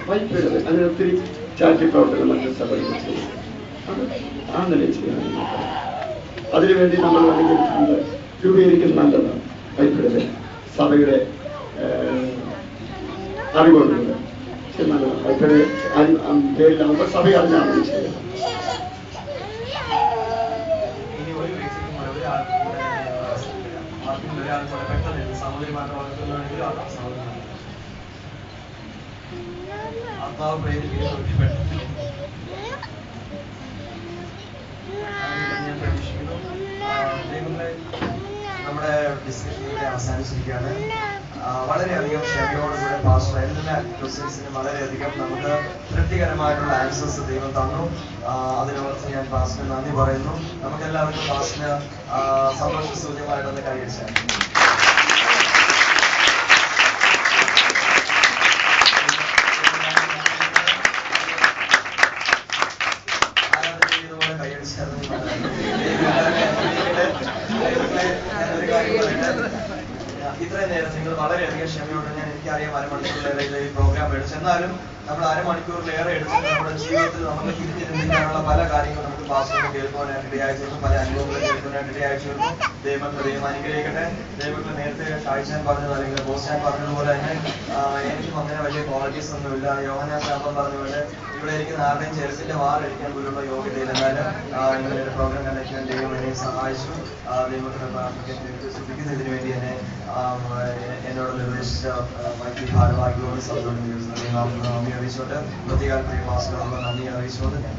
വൈപ്പിടുന്നത് അങ്ങനെ ഒത്തിരി ചാരിറ്റി പ്രവർത്തനം മറ്റു സഭകൾ ചെയ്യും. അത് ആ നിലയിൽ ചെയ്യാൻ അതിനുവേണ്ടി നമ്മൾ വേണമെങ്കിൽ രൂപീകരിക്കുന്നത് നല്ലതാണ്. വൈപ്പിടുന്നത് സഭയുടെ അറിവുള്ളത് നല്ലതാണ്. വൈപ്പിടെ പേരിലാവുമ്പോൾ സഭ അറിഞ്ഞാണ് ചെയ്യുന്നത്. ആത്മാവ് പ്രേരിപ്പിക്കുന്ന ഞാൻ പ്രതീക്ഷിക്കുന്നു. നമ്മുടെ ഡിസ്കഷൻ ഇവിടെ അവസാനിച്ചിരിക്കുകയാണ്. വളരെയധികം ക്ഷമയോടുകൂടെ പാസ്റ്റർ എല്ലാ ക്വസ്റ്റ്യൻസിനും വളരെയധികം നമുക്ക് തൃപ്തികരമായിട്ടുള്ള ആൻസേഴ്സ് ദൈവം തന്നു. അതിനോർത്ത് ഞാൻ പാസ്റ്ററിന് നന്ദി പറയുന്നു. നമുക്കെല്ലാവർക്കും പാസ്റ്ററിന് സന്തോഷസൂചകമായിട്ടൊന്ന് കൈയടിച്ചാൽ. ഇത്രയും നേരം നിങ്ങൾ വളരെയധികം ക്ഷമയോടെ എനിക്കറിയാം അരമണിക്കൂറിലേറെ ഈ പ്രോഗ്രാം എടുത്തു. എന്നാലും നമ്മൾ അരമണിക്കൂറിലേറെ എടുത്തിട്ട് നമ്മുടെ ജീവിതത്തിൽ നമുക്ക് തിരിഞ്ഞു ചിന്തിക്കാനുള്ള പല കാര്യങ്ങളും നമുക്ക് പാസ്റ്ററിന് കേൾക്കുവാനായിട്ട് ഇടയായി തീർന്നു. പല അനുഭവങ്ങളും കേൾക്കുവാനായിട്ട് ഇടയായി തീർന്നു. ദൈവം അനുഗ്രഹിക്കട്ടെ. ദൈവങ്ങൾ നേരത്തെ ഷായിച്ചാൻ പറഞ്ഞത് അല്ലെങ്കിൽ ബോസ്റ്റാൻ പറഞ്ഞതുപോലെ തന്നെ എനിക്കും അങ്ങനെ വലിയ ക്വാളിറ്റീസ് ഒന്നുമില്ല. യോഹന്നാൻ ശാപം പറഞ്ഞതുപോലെ ഇവിടെ ഇരിക്കുന്ന ആരുടെയും ചെറുപ്പിന്റെ വാറടിക്കാൻ പോലുള്ള യോഗ്യതയില്ല. എന്നാലും ഇങ്ങനെ പ്രോഗ്രാം കണ്ടക്ഷൻ ദൈവം എന്നെ സഹായിച്ചു. ദൈവത്തിന്റെ പ്രാർത്ഥിക്കാൻ ശ്രദ്ധിക്കുന്നതിന് വേണ്ടി എന്നെ എന്നോട് നിർദ്ദേശിച്ച മറ്റു ഭാരവാഹികളോട് സന്തോഷം നന്ദി അറിയിച്ചുകൊണ്ട് പ്രത്യേക പ്രിയ മാസങ്ങളോട് നന്ദി അറിയിച്ചുകൊണ്ട് ഞാൻ